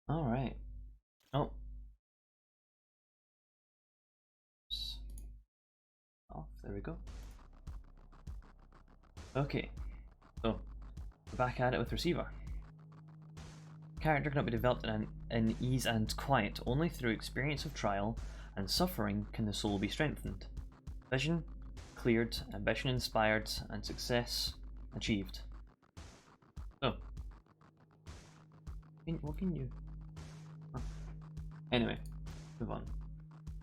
Alright. Oh. Off. There we go. Okay. So, we're back at it with Receiver. Character cannot be developed in ease and quiet. Only through experience of trial and suffering can the soul be strengthened. Vision cleared, ambition inspired, and success achieved. Oh. What can you... Huh. Anyway, move on.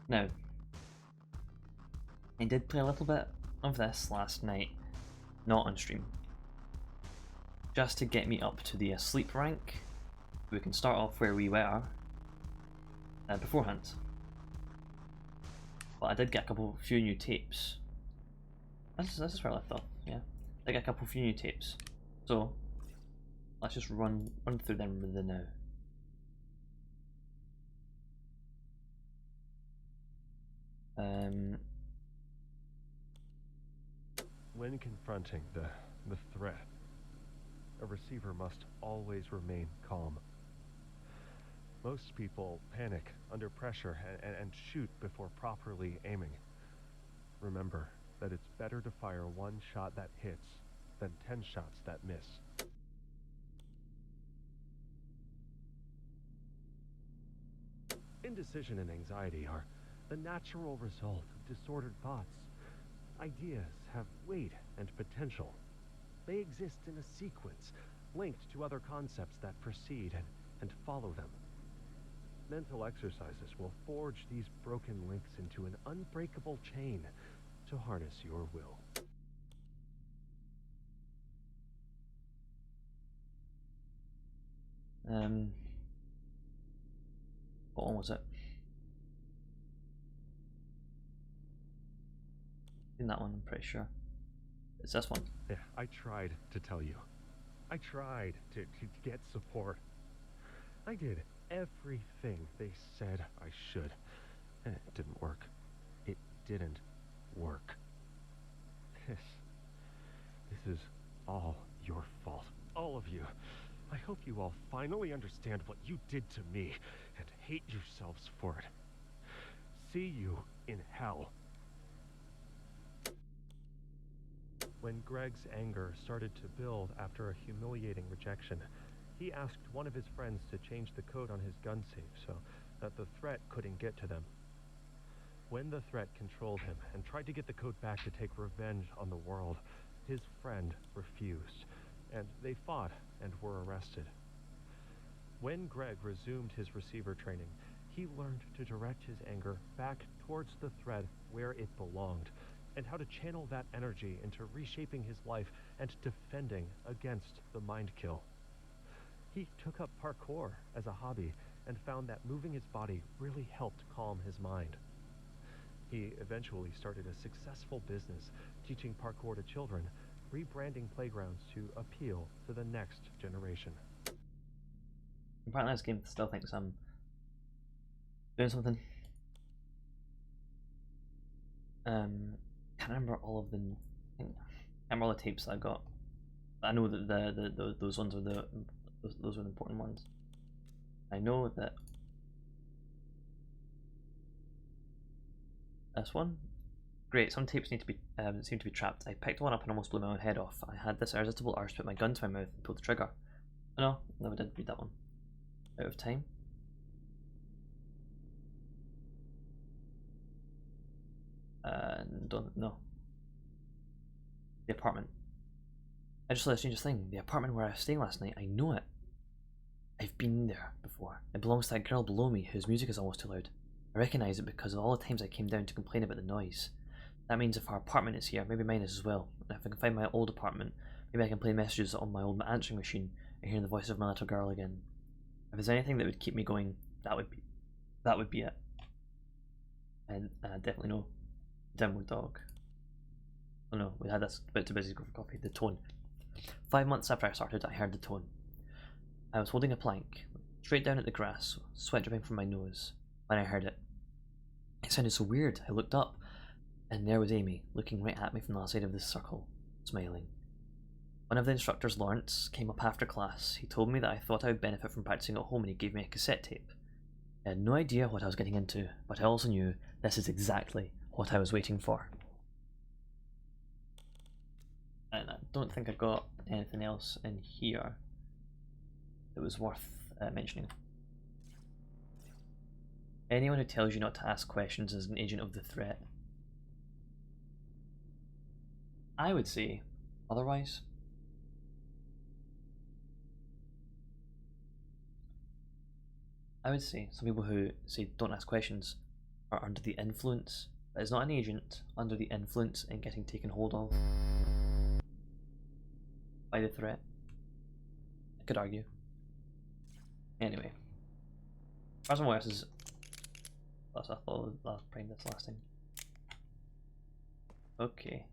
Now, I did play a little bit of this last night, not on stream, just to get me up to the sleep rank. We can start off where we were beforehand. But I did get a few new tapes. This is where I left off, yeah. I got a few new tapes. So let's just run through them with the now. When confronting the threat, a receiver must always remain calm. Most people panic under pressure and shoot before properly aiming. Remember that it's better to fire one shot that hits than 10 shots that miss. Indecision and anxiety are the natural result of disordered thoughts. Ideas have weight and potential. They exist in a sequence, linked to other concepts that precede and follow them. Mental exercises will forge these broken links into an unbreakable chain to harness your will. What one was it? In that one, I'm pretty sure. It's this one. Yeah, I tried to tell you. I tried to get support. I did everything they said I should. And it didn't work. It didn't work. This is all your fault. All of you. I hope you all finally understand what you did to me and hate yourselves for it. See you in hell. When Greg's anger started to build after a humiliating rejection, he asked one of his friends to change the code on his gun safe so that the threat couldn't get to them. When the threat controlled him and tried to get the code back to take revenge on the world, his friend refused, and they fought and were arrested. When Greg resumed his receiver training, he learned to direct his anger back towards the threat where it belonged, and how to channel that energy into reshaping his life and defending against the mind kill. He took up parkour as a hobby and found that moving his body really helped calm his mind. He eventually started a successful business teaching parkour to children, rebranding playgrounds to appeal to the next generation. Apparently this game still thinks I'm doing something. Can't remember all of the. Can't remember all the tapes that I got. But I know that those ones are those are the important ones. I know that this one. Great. Some tapes need to be seem to be trapped. I picked one up and almost blew my own head off. I had this irresistible urge to put my gun to my mouth and pull the trigger. Oh, no, never did read that one. Out of time. Don't know. The apartment. I just saw the strangest thing. The apartment where I was staying last night. I know it. I've been there before. It belongs to that girl below me whose music is almost too loud. I recognise it because of all the times I came down to complain about the noise. That means if our apartment is here, maybe mine is as well. And if I can find my old apartment, maybe I can play messages on my old answering machine and hear the voice of my little girl again. If there's anything that would keep me going, that would be it. And definitely no downward dog. Oh no, we had this a bit too busy to go for coffee. The tone. 5 months after I started, I heard the tone. I was holding a plank, straight down at the grass, sweat dripping from my nose, when I heard it. It sounded so weird. I looked up, and there was Amy, looking right at me from the other side of the circle, smiling. One of the instructors, Lawrence, came up after class. He told me that I thought I would benefit from practicing at home and he gave me a cassette tape. I had no idea what I was getting into, but I also knew this is exactly what I was waiting for. And I don't think I got anything else in here that was worth mentioning. Anyone who tells you not to ask questions is an agent of the threat. I would say otherwise. I would say some people who say don't ask questions are under the influence, but is not an agent under the influence and getting taken hold of by the threat. I could argue. Anyway, as far as is that's I thought I'll prime this last time. Okay.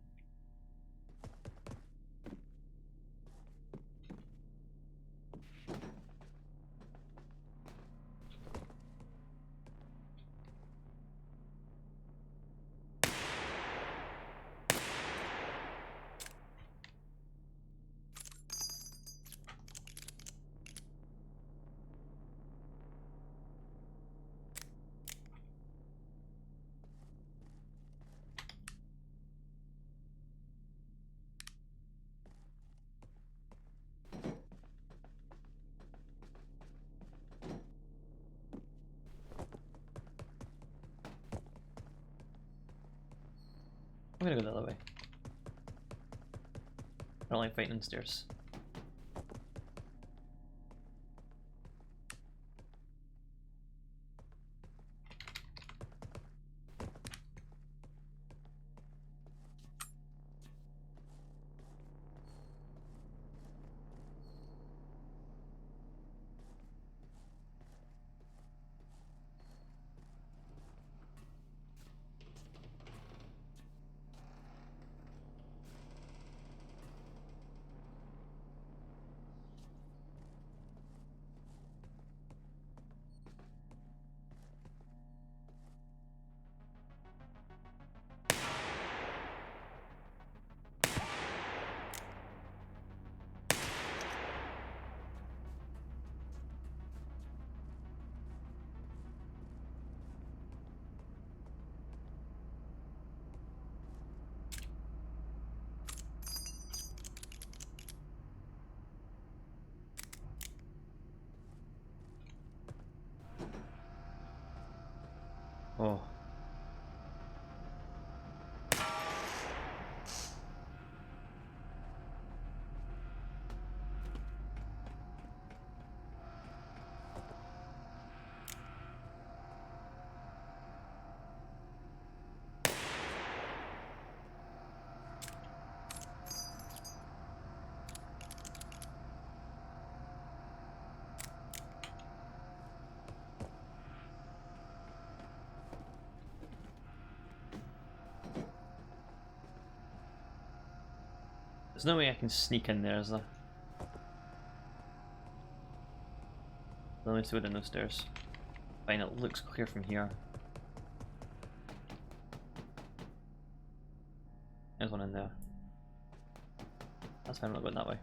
I'm gonna go the other way. I don't like fighting on stairs. Oh. There's no way I can sneak in there, is there? Let me see within those stairs. Fine, it looks clear from here. There's one in there. That's fine, I'm not going that way.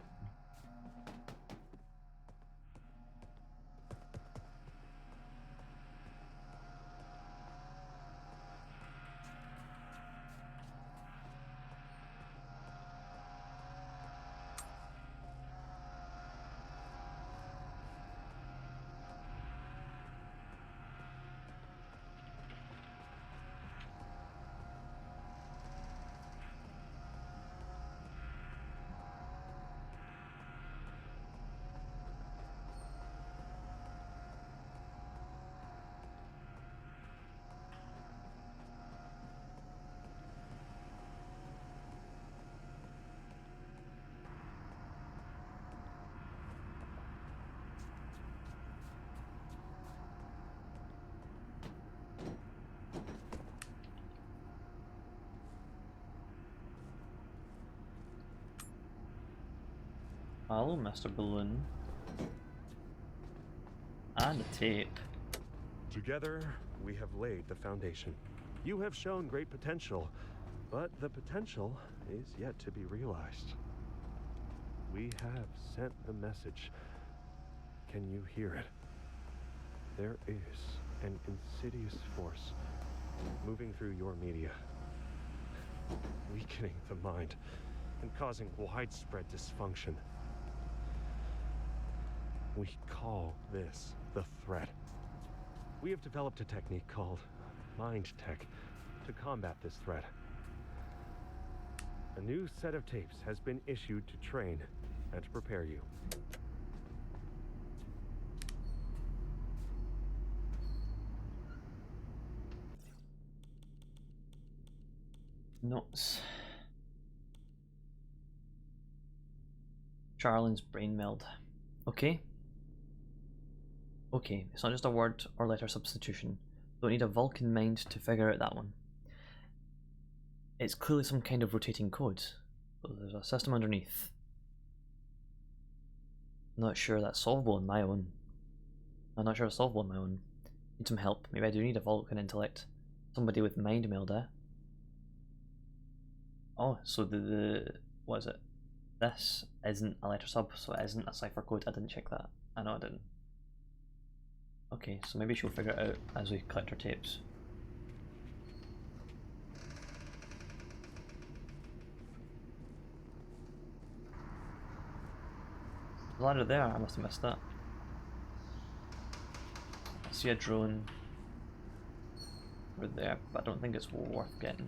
Hello, Mr. Balloon. And the tape. Together, we have laid the foundation. You have shown great potential, but the potential is yet to be realized. We have sent the message. Can you hear it? There is an insidious force moving through your media, weakening the mind and causing widespread dysfunction. We call this the threat. We have developed a technique called mind tech to combat this threat. A new set of tapes has been issued to train and to prepare you. Notes. Charlin's brain meld. Okay. Okay, it's not just a word or letter substitution. Don't need a Vulcan mind to figure out that one. It's clearly some kind of rotating code. But there's a system underneath. Not sure that's solvable on my own. I'm not sure it's solvable on my own. Need some help. Maybe I do need a Vulcan intellect. Somebody with mind meld, eh? Oh, so what is it? This isn't a letter sub, so it isn't a cipher code. I didn't check that. I know I didn't. Okay, so maybe she'll figure it out as we collect her tapes. The ladder there, I must have missed that. I see a drone over there, but I don't think it's worth getting.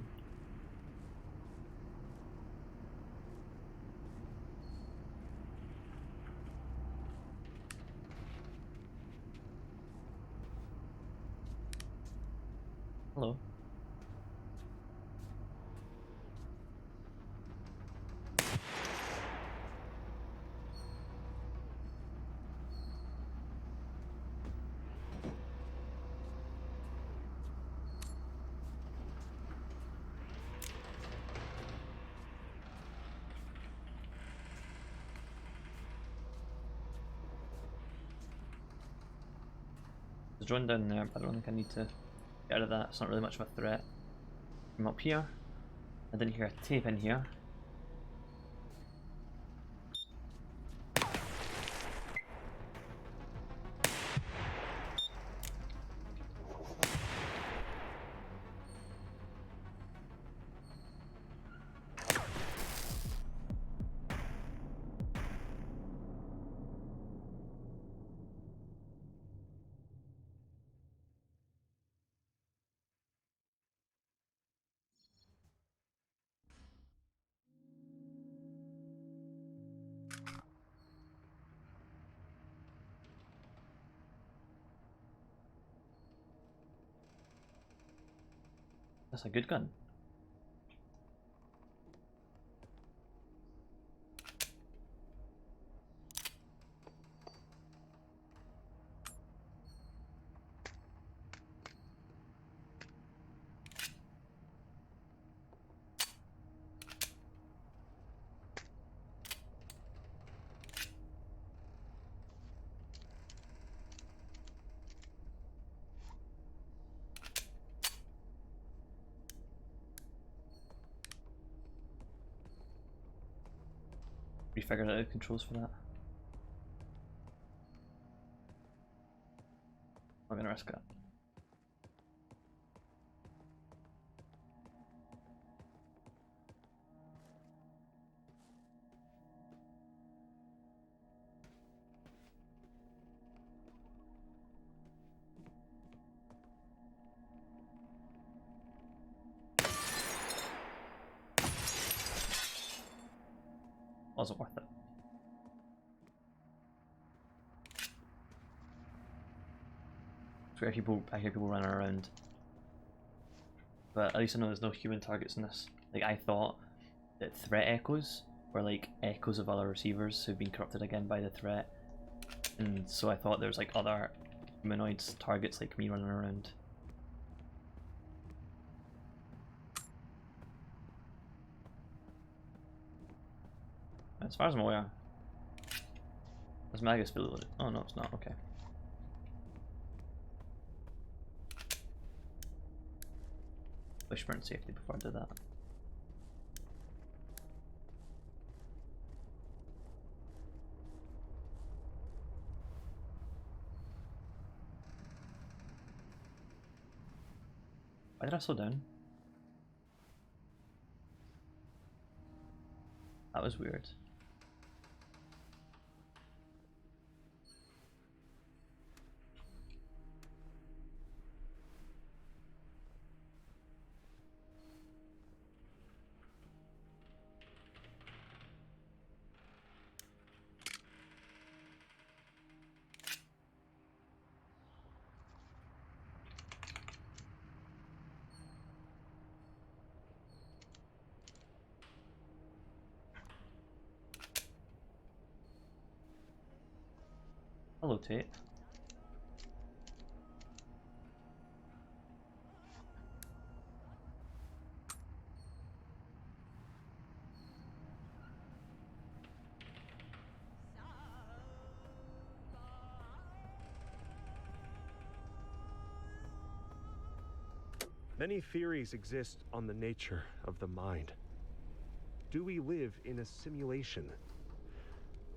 Hello. There's a drone down there, but I don't think I need to get rid of that. It's not really much of a threat. From up here, I didn't hear a tape in here. That's a good gun. We figured out controls for that. I'm gonna risk it. Wasn't worth it. I hear people running around. But at least I know there's no human targets in this. Like, I thought that threat echoes were like echoes of other receivers who've been corrupted again by the threat. And so I thought there was like other humanoids targets like me running around. As far as I'm aware, this mag is fully loaded. Oh no, it's not. Okay. Wish for safety before I did that. Why did I slow down? That was weird. Hello, Tate. Many theories exist on the nature of the mind. Do we live in a simulation?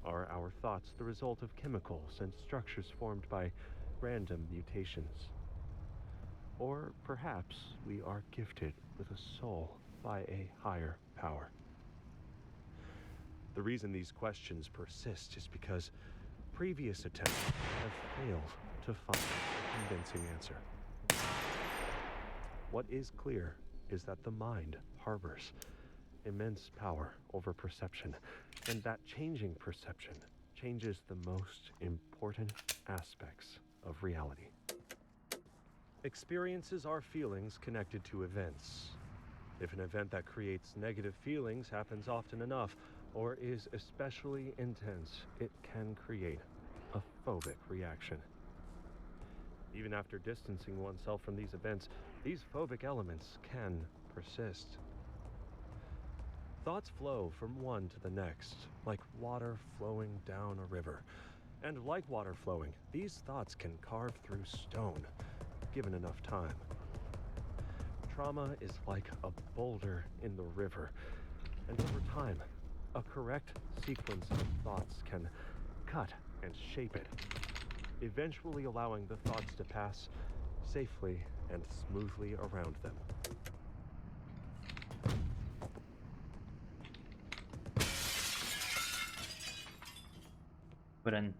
Are our thoughts the result of chemicals and structures formed by random mutations? Or perhaps we are gifted with a soul by a higher power? The reason these questions persist is because previous attempts have failed to find a convincing answer. What is clear is that the mind harbors immense power over perception, and that changing perception changes the most important aspects of reality. Experiences are feelings connected to events. If an event that creates negative feelings happens often enough, or is especially intense, it can create a phobic reaction. Even after distancing oneself from these events, these phobic elements can persist. Thoughts flow from one to the next, like water flowing down a river. And like water flowing, these thoughts can carve through stone, given enough time. Trauma is like a boulder in the river, and over time, a correct sequence of thoughts can cut and shape it, eventually allowing the thoughts to pass safely and smoothly around them. But in.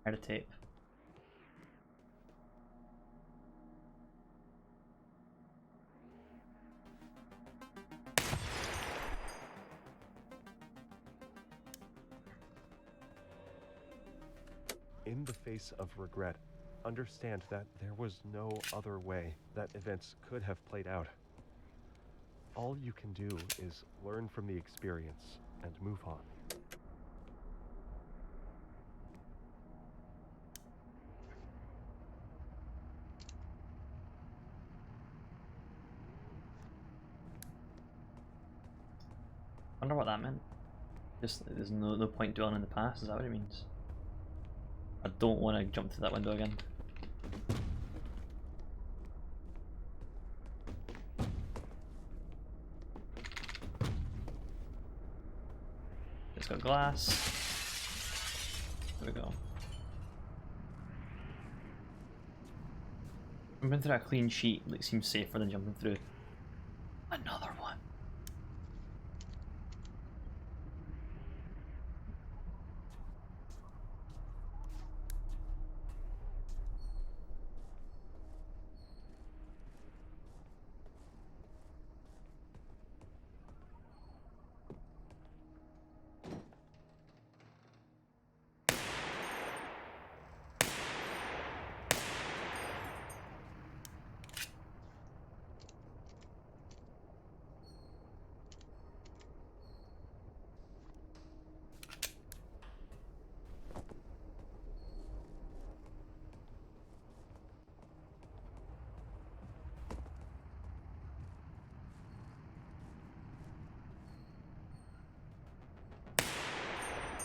Heard a tape. In the face of regret, understand that there was no other way that events could have played out. All you can do is learn from the experience and move on. I wonder what that meant. Just there's no point dwelling in the past, is that what it means? I don't want to jump through that window again. It's got glass. There we go. Jumping through a clean sheet like seems safer than jumping through another one.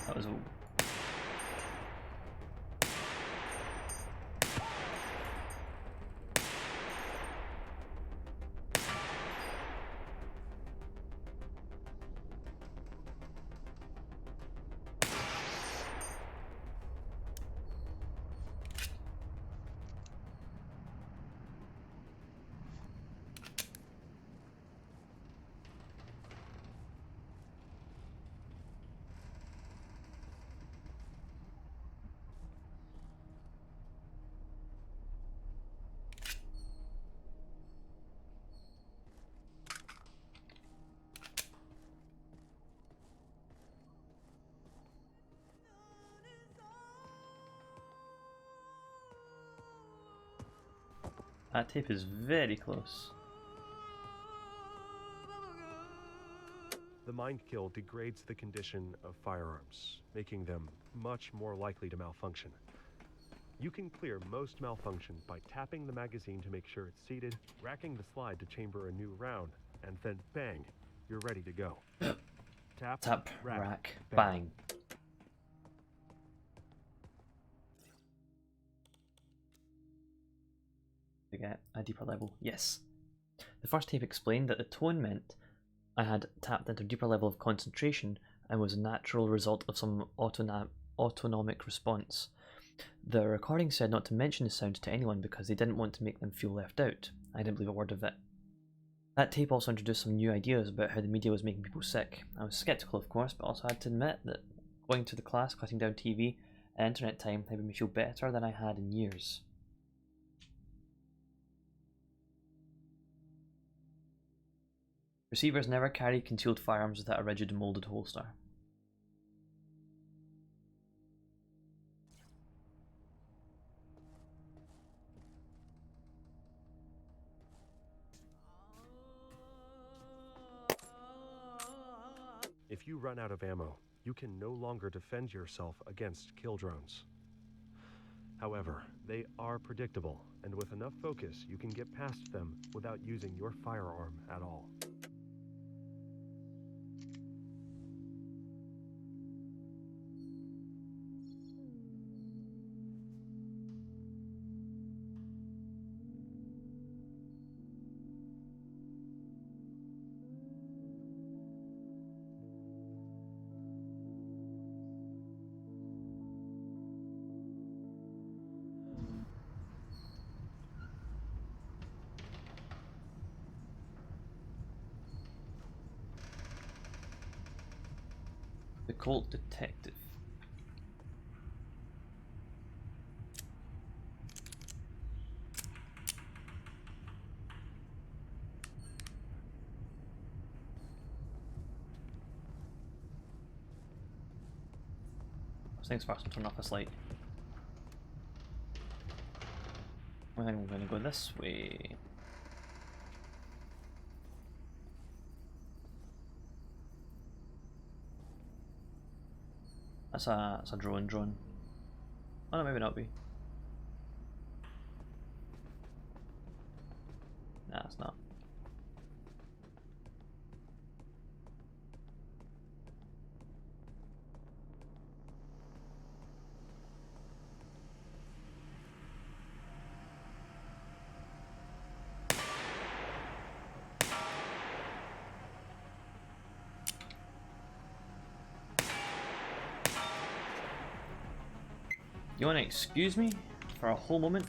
That was a... That tape is very close. The mind kill degrades the condition of firearms, making them much more likely to malfunction. You can clear most malfunction by tapping the magazine to make sure it's seated, racking the slide to chamber a new round, and then bang, you're ready to go. Tap, rack, bang. To get a deeper level, yes. The first tape explained that the tone meant I had tapped into a deeper level of concentration and was a natural result of some autonomic response. The recording said not to mention the sound to anyone because they didn't want to make them feel left out. I didn't believe a word of it. That tape also introduced some new ideas about how the media was making people sick. I was skeptical, of course, but also had to admit that going to the class, cutting down TV, and internet time had made me feel better than I had in years. Receivers never carry concealed firearms without a rigid molded holster. If you run out of ammo, you can no longer defend yourself against kill drones. However, they are predictable, and with enough focus, you can get past them without using your firearm at all. The Cult Detective. First things first, I'm turning off this light. I think we're going to go this way. That's a drone. Oh no, maybe not be. Nah, it's not. You want to excuse me for a whole moment?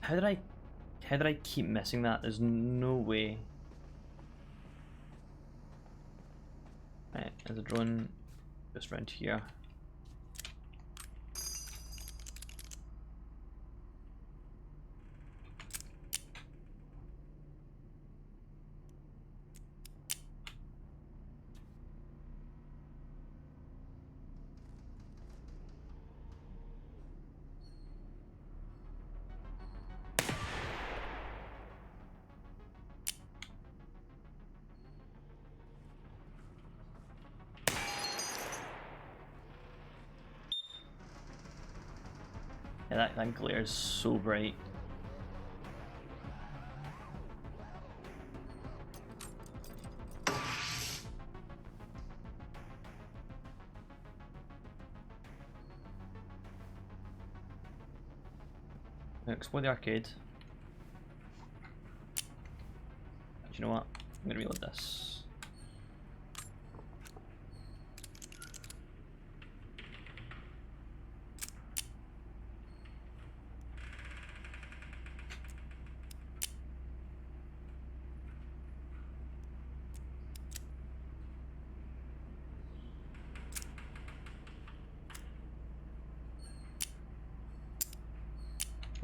How did I keep missing that? There's no way. Right, there's a drone just around here. Yeah, that glare is so bright. Explore the arcade. Do you know what? I'm gonna reload this.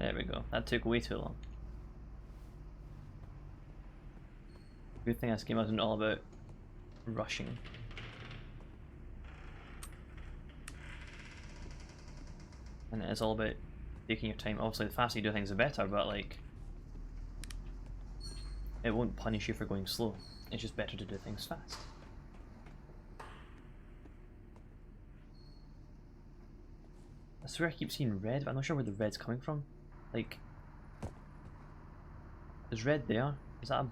There we go. That took way too long. Good thing this game wasn't all about rushing. And it is all about taking your time. Obviously, the faster you do things, the better, but like, it won't punish you for going slow. It's just better to do things fast. I swear I keep seeing red, but I'm not sure where the red's coming from. Like, there's red there. Is that a...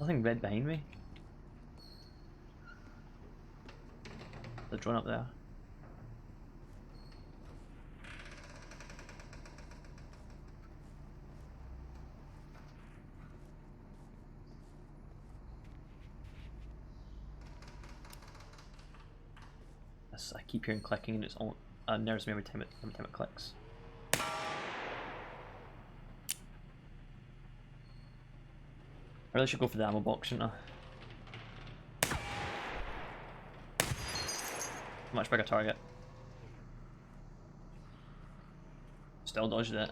nothing red behind me? The drone up there. I keep hearing clicking and it's all unnerves me every time it clicks. I really should go for the ammo box, shouldn't I? Much bigger target. Still dodged it.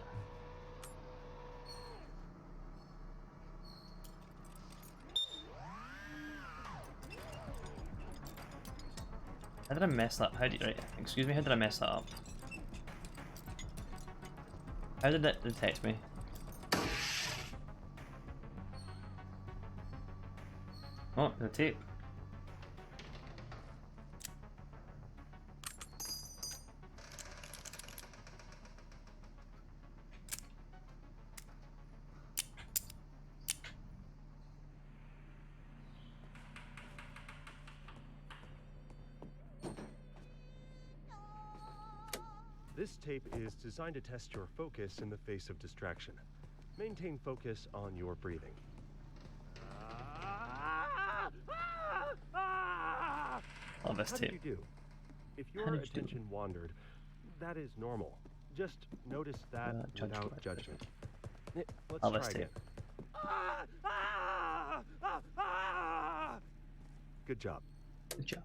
How did I mess that? How did right? Excuse me. How did I mess that up? How did it detect me? Oh, the tape. This tape is designed to test your focus in the face of distraction. Maintain focus on your breathing. Oh, this How tape. did you do? If your attention wandered, that is normal. Just notice that without judgment. Let's try again. Good job. Good job.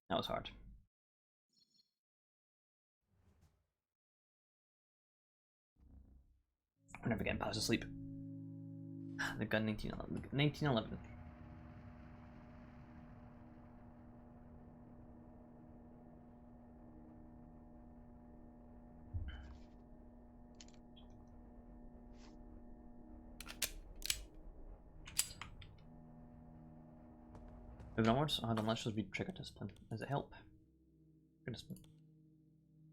That was hard. I'm never getting past the sleep. The gun 1911. Moving onwards, let's just read trigger discipline. Does it help? Trigger discipline.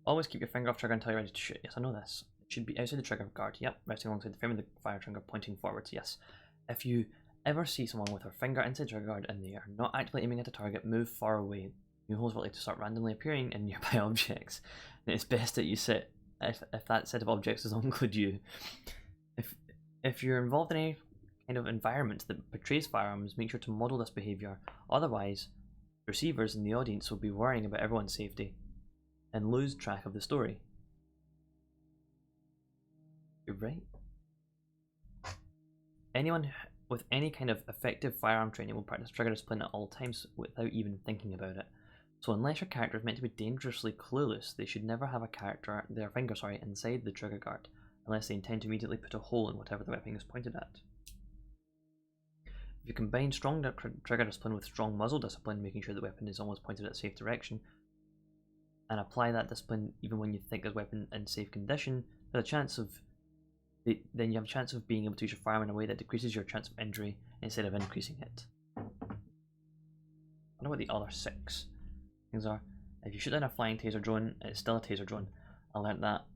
Always keep your finger off trigger until you're ready to shoot. Yes, I know this. It should be outside the trigger guard. Yep, resting alongside the frame of the fire trigger pointing forwards. Yes. If you ever see someone with their finger inside the trigger guard and they are not actively aiming at a target, move far away. New holes will like to start randomly appearing in nearby objects. And it's best that you sit if that set of objects does not include you. If you're involved in any kind of environment that portrays firearms, make sure to model this behaviour. Otherwise, receivers in the audience will be worrying about everyone's safety and lose track of the story. You're right. Anyone with any kind of effective firearm training will practice trigger discipline at all times without even thinking about it. So unless your character is meant to be dangerously clueless, they should never have their finger inside the trigger guard, unless they intend to immediately put a hole in whatever the weapon is pointed at. If you combine strong trigger discipline with strong muzzle discipline, making sure the weapon is always pointed at a safe direction, and apply that discipline even when you think there's a weapon in safe condition, then you have a chance of being able to use your firearm in a way that decreases your chance of injury instead of increasing it. I wonder what the other 6 things are. If you shoot down a flying taser drone, it's still a taser drone. I learned that,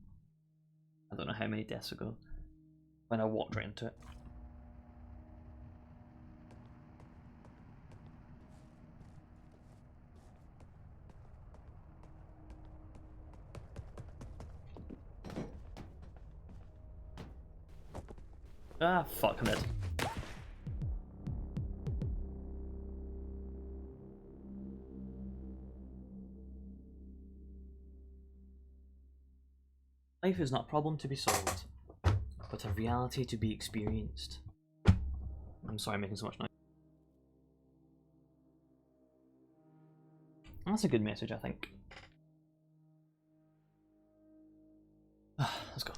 I don't know how many deaths ago, when I walked right into it. Ah, fuck, I'm dead. Life is not a problem to be solved, but a reality to be experienced. I'm sorry I'm making so much noise. That's a good message, I think. Let's go.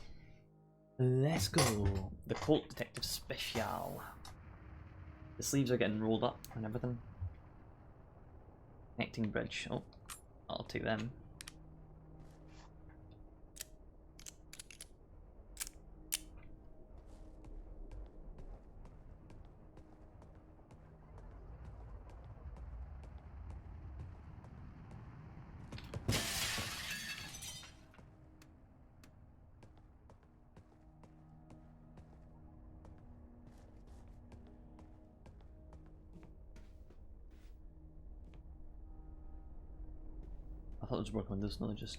Let's go. The Colt Detective Special. The sleeves are getting rolled up and everything. Connecting bridge. Oh, I'll take them. I thought it was working on this, not just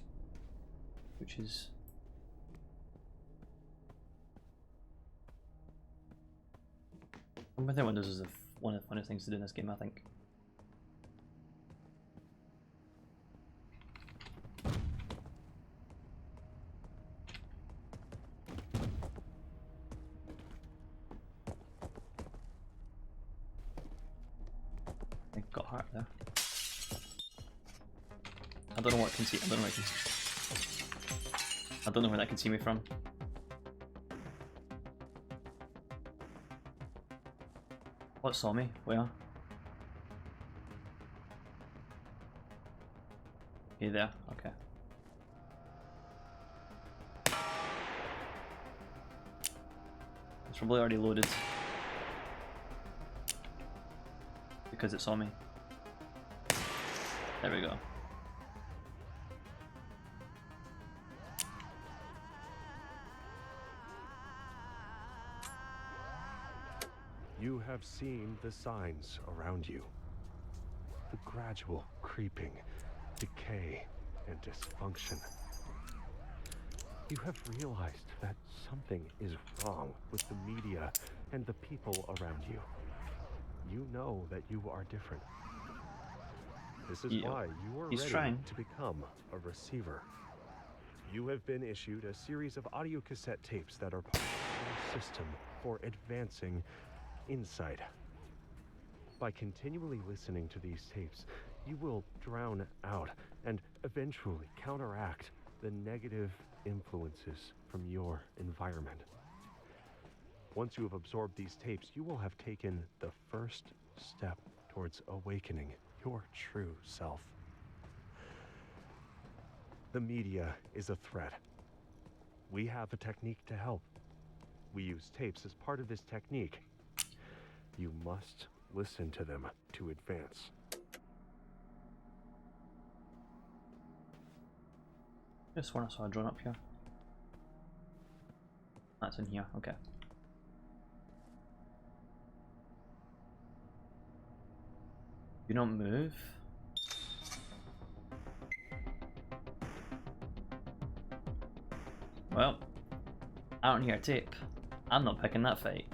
switches. With their windows is one of the funnest things to do in this game, I think. I got hurt there. I don't know what it can see. I don't know where it can see. I don't know where that can see me from. What saw me? Where? Okay, there. Okay. It's probably already loaded because it saw me. There we go. You have seen the signs around you. The gradual creeping, decay, and dysfunction. You have realized that something is wrong with the media and the people around you. You know that you are different. This is why you are ready to become a receiver. You have been issued a series of audio cassette tapes that are part of your system for advancing insight. By continually listening to these tapes, you will drown out and eventually counteract the negative influences from your environment. Once you have absorbed these tapes, you will have taken the first step towards awakening your true self. The media is a threat. We have a technique to help. We use tapes as part of this technique. You must listen to them to advance. Just when I saw a drone up here. That's in here, okay. You don't move? Well, I don't hear a tape. I'm not picking that fight.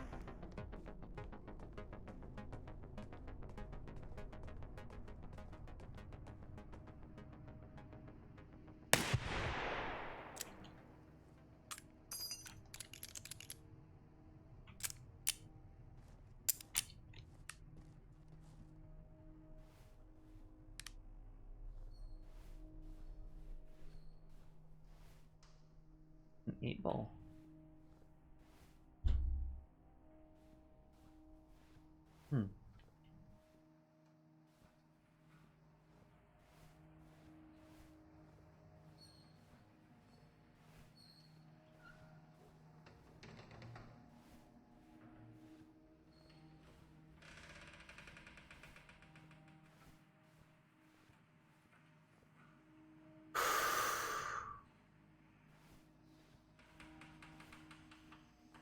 An 8-ball.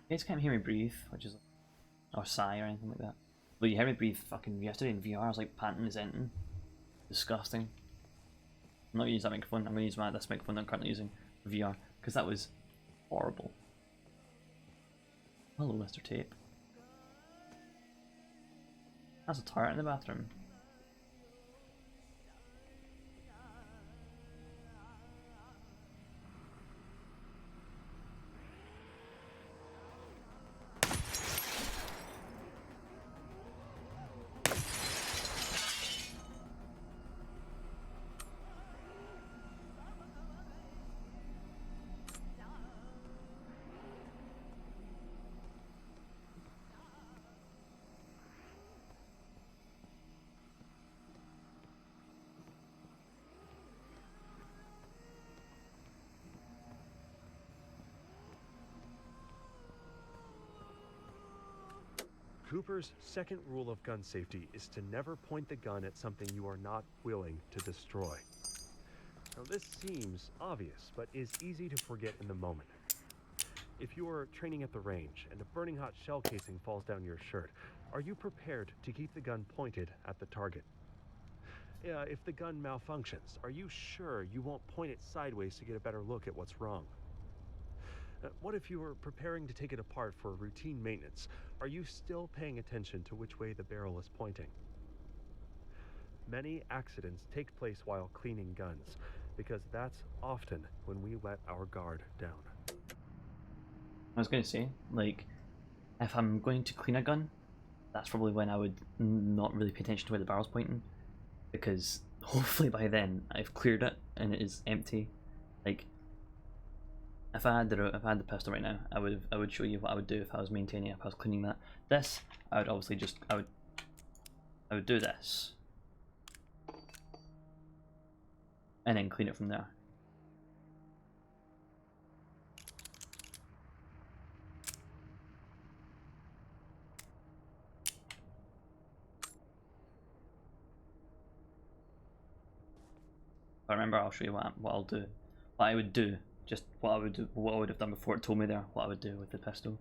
You guys can't hear me breathe, which is like, or sigh or anything like that. But you hear me breathe fucking yesterday in VR, I was like panting and venting. Disgusting. I'm not gonna use that microphone, I'm gonna use this microphone that I'm currently using for VR, because that was horrible. Hello, Mr. Tape. That's a turret in the bathroom. Cooper's second rule of gun safety is to never point the gun at something you are not willing to destroy. Now, this seems obvious, but is easy to forget in the moment. If you are training at the range and a burning hot shell casing falls down your shirt, are you prepared to keep the gun pointed at the target? If the gun malfunctions, are you sure you won't point it sideways to get a better look at what's wrong? What if you were preparing to take it apart for routine maintenance? Are you still paying attention to which way the barrel is pointing? Many accidents take place while cleaning guns, because that's often when we let our guard down. I was going to say, like, if I'm going to clean a gun, that's probably when I would not really pay attention to where the barrel's pointing, because hopefully by then I've cleared it and it is empty. Like, if I had the pistol right now, I would show you what I would do if I was maintaining it, if I was cleaning that. This, I would obviously just I would do this, and then clean it from there. If I remember, I'll show you what I'll do, what I would do. Just what I would have done before it told me there what I would do with the pistol.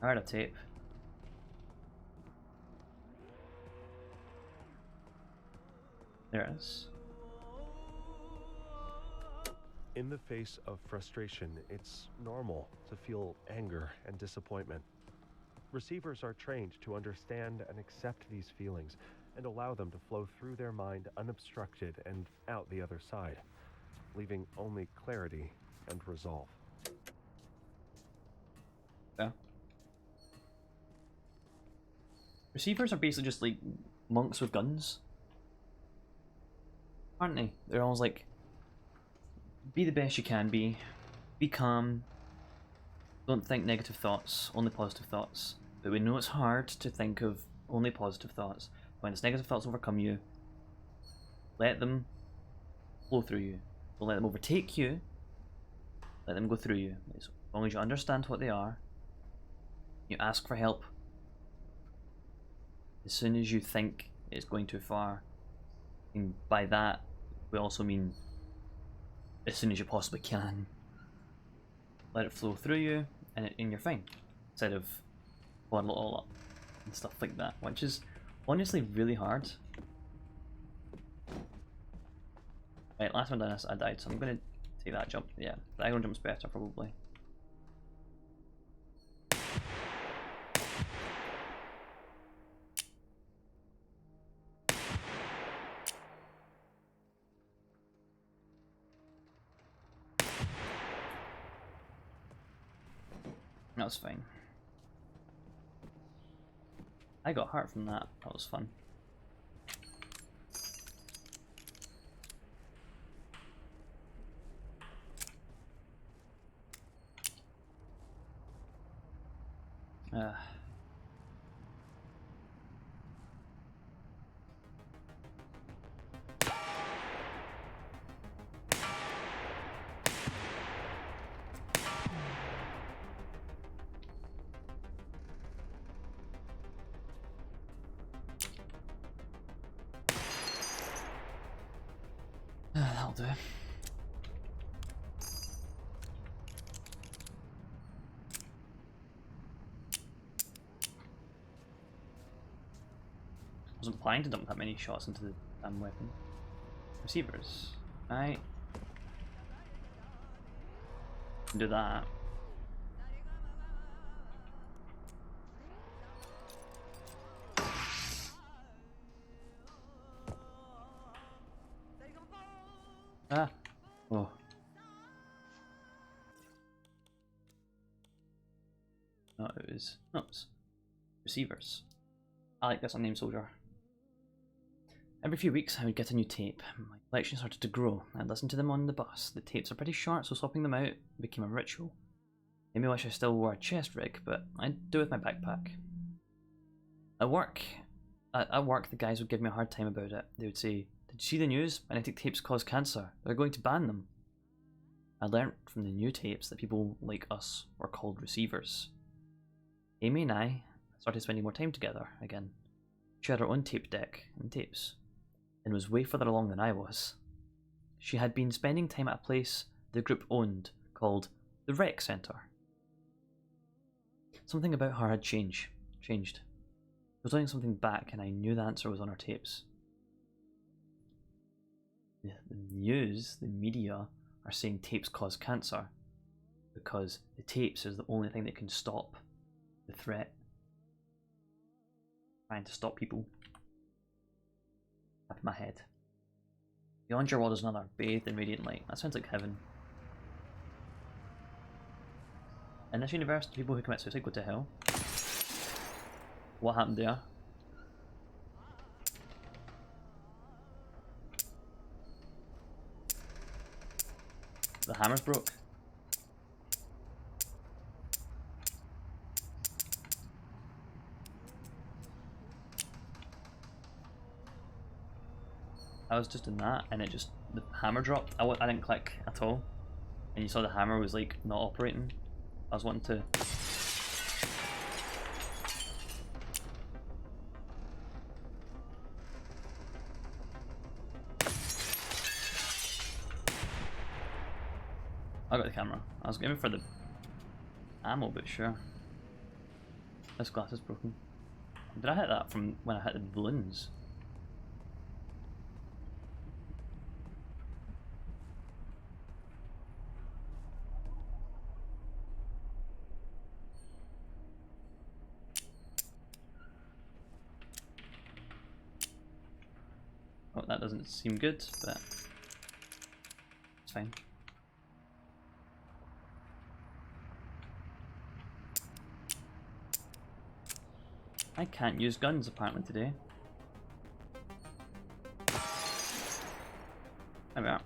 Alright, a tape. There it is. In the face of frustration, it's normal to feel anger and disappointment. Receivers are trained to understand and accept these feelings and allow them to flow through their mind unobstructed and out the other side, leaving only clarity and resolve. Yeah. Receivers are basically just like monks with guns, aren't they? They're always like, be the best you can be calm, don't think negative thoughts, only positive thoughts. But we know it's hard to think of only positive thoughts. When it's negative thoughts overcome you, let them flow through you. Don't let them overtake you, let them go through you. As long as you understand what they are, you ask for help. As soon as you think it's going too far, and by that we also mean as soon as you possibly can, let it flow through you and you're fine, instead of bottle it all up and stuff like that, which is honestly really hard. Right, last time I did this I died, so I'm going to take that jump. Yeah, diagonal jump's better probably. That was fine. I got hurt from that. That was fun. That'll do. I wasn't planning to dump that many shots into the damn weapon. Receivers. Right. Do that. Ah. Oh. No, it was. No, it was receivers. I like this unnamed soldier. Every few weeks I would get a new tape. My collection started to grow. I'd listen to them on the bus. The tapes are pretty short, so swapping them out became a ritual. Maybe I wish I still wore a chest rig, but I'd do it with my backpack. At work, the guys would give me a hard time about it. They would say, "Did you see the news? Magnetic tapes cause cancer. They're going to ban them." I learnt from the new tapes that people like us were called receivers. Amy and I started spending more time together again. She had her own tape deck and tapes, and was way further along than I was. She had been spending time at a place the group owned called the Rec Centre. Something about her had changed. She was doing something back, and I knew the answer was on her tapes. The news, the media, are saying tapes cause cancer because the tapes is the only thing that can stop the threat. Trying to stop people. Up in my head. Beyond your world is another, bathed in radiant light. That sounds like heaven. In this universe, the people who commit suicide go to hell. What happened there? The hammer's broke. I was just in that, and the hammer dropped. I didn't click at all, and you saw the hammer was like not operating. I was wanting to. I got the camera. I was aiming for the ammo, but sure. This glass is broken. Did I hit that from when I hit the balloons? Oh, that doesn't seem good, but it's fine. I can't use guns apparently today. There we are.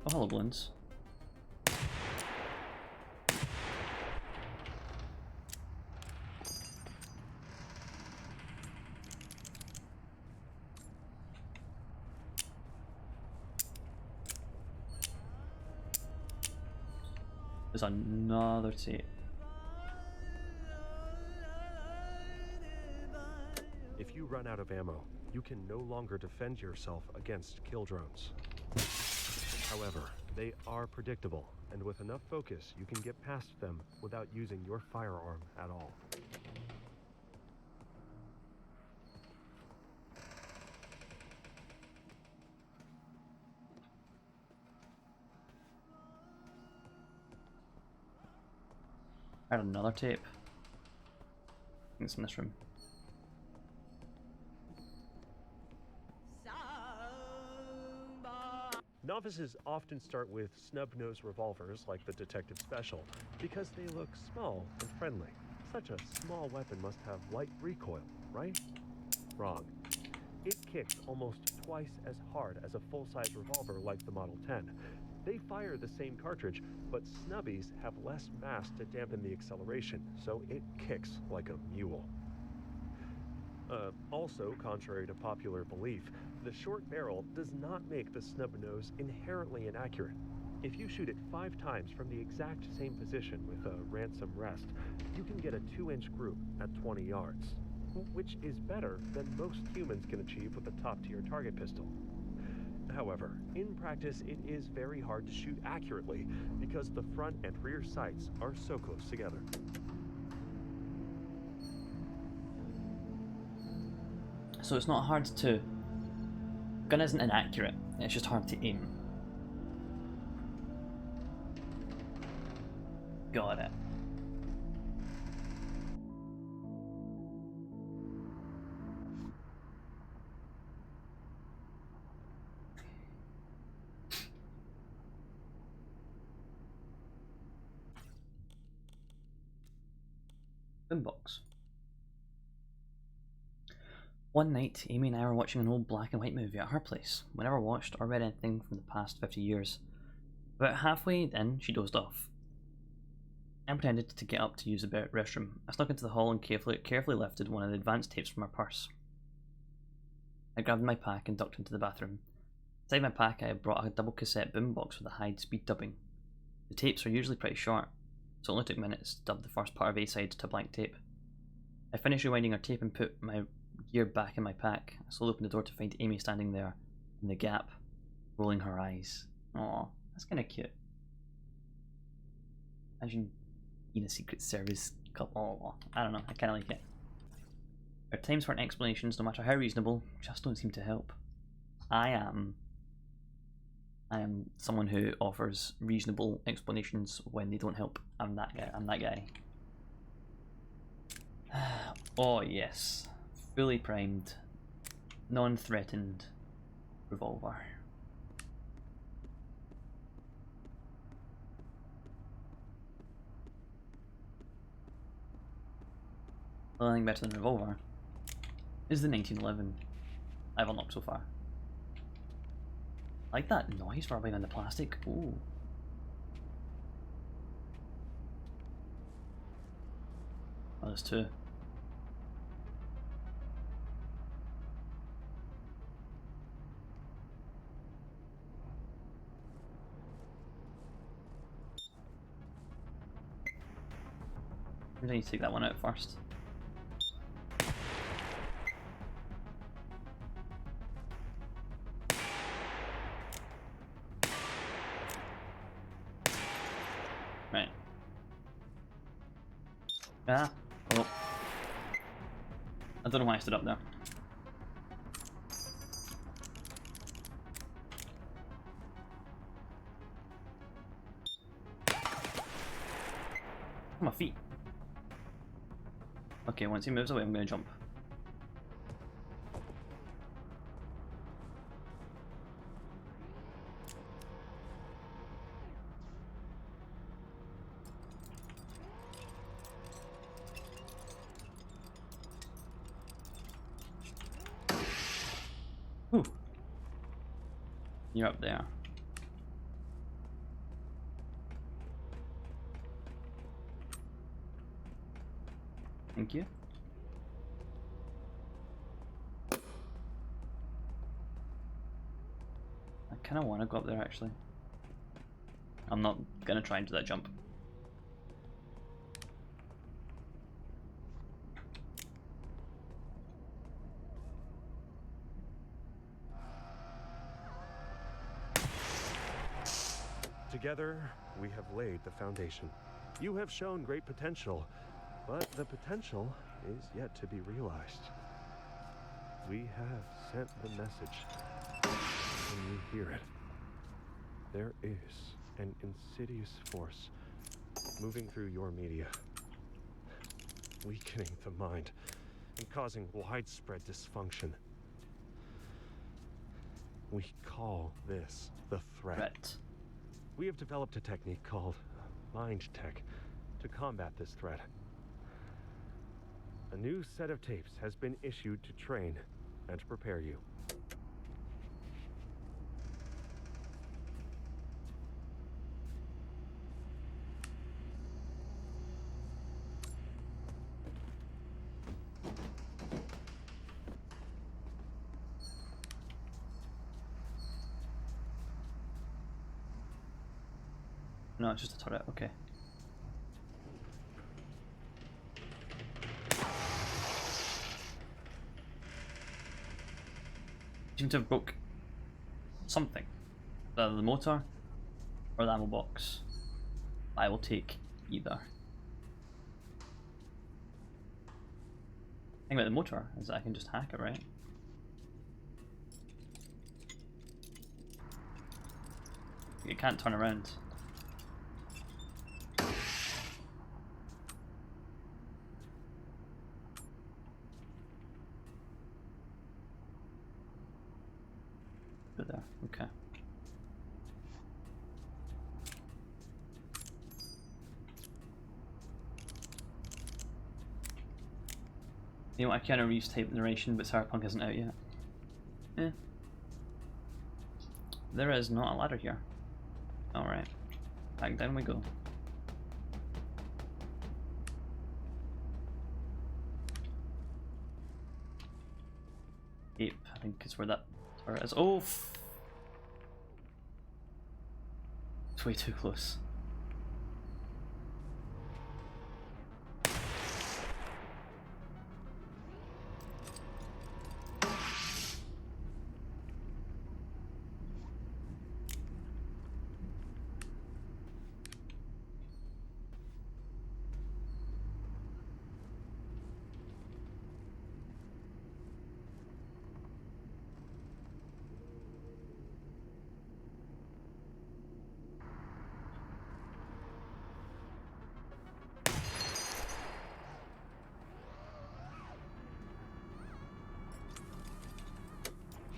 Oh, hello, balloons. There's another tape. If you run out of ammo, you can no longer defend yourself against kill drones. However, they are predictable, and with enough focus, you can get past them without using your firearm at all. I had another tape. I think it's in this room. Novices often start with snub-nosed revolvers like the Detective Special because they look small and friendly. Such a small weapon must have light recoil, right? Wrong. It kicks almost twice as hard as a full-size revolver like the Model 10. They fire the same cartridge, but snubbies have less mass to dampen the acceleration, so it kicks like a mule. Also, contrary to popular belief, the short barrel does not make the snub nose inherently inaccurate. If you shoot it 5 times from the exact same position with a ransom rest, you can get a 2-inch group at 20 yards, which is better than most humans can achieve with a top-tier target pistol. However, in practice, it is very hard to shoot accurately because the front and rear sights are so close together. So it's not hard to... Gun isn't inaccurate, it's just hard to aim. Got it. Boombox. One night, Amy and I were watching an old black and white movie at her place. We never watched or read anything from the past 50 years. About halfway in, she dozed off. I pretended to get up to use the restroom. I snuck into the hall and carefully lifted one of the advanced tapes from her purse. I grabbed my pack and ducked into the bathroom. Inside my pack, I had brought a double cassette boombox with a high-speed dubbing. The tapes are usually pretty short, so it only took minutes to dub the first part of A-side to blank tape. I finished rewinding her tape and put my gear back in my pack. I slowly opened the door to find Amy standing there, in the gap, rolling her eyes. Aw, that's kinda cute. Imagine being a Secret Service couple. I don't know, I kinda like it. Our times for explanations, no matter how reasonable, just don't seem to help. I am someone who offers reasonable explanations when they don't help. I'm that guy. Oh yes. Fully primed, non-threatened revolver. The only thing better than revolver is the 1911 I've unlocked so far. I like that noise rubbing on the plastic. Ooh. Oh, there's two. I need to take that one out first. Right. Ah, oh. I don't know why I stood up there. My feet. Okay, once he moves away, I'm gonna jump. Whew. You're up there. Thank you. I kind of want to go up there actually. I'm not gonna try and do that jump. Together, we have laid the foundation. You have shown great potential, but the potential is yet to be realized. We have sent the message. Can you hear it? There is an insidious force moving through your media, weakening the mind and causing widespread dysfunction. We call this the threat. We have developed a technique called mind tech to combat this threat. A new set of tapes has been issued to train and prepare you. No, it's just a turret, okay. Seem to have broke something. Either the motor or the ammo box. I will take either. The thing about the motor is that I can just hack it, right? You can't turn around. There, okay. You know what, I can't Reeves type narration, but Cyberpunk isn't out yet. Eh. There is not a ladder here. Alright. Back down we go. Ape, I think is where that turret is. Oh! It's way too close.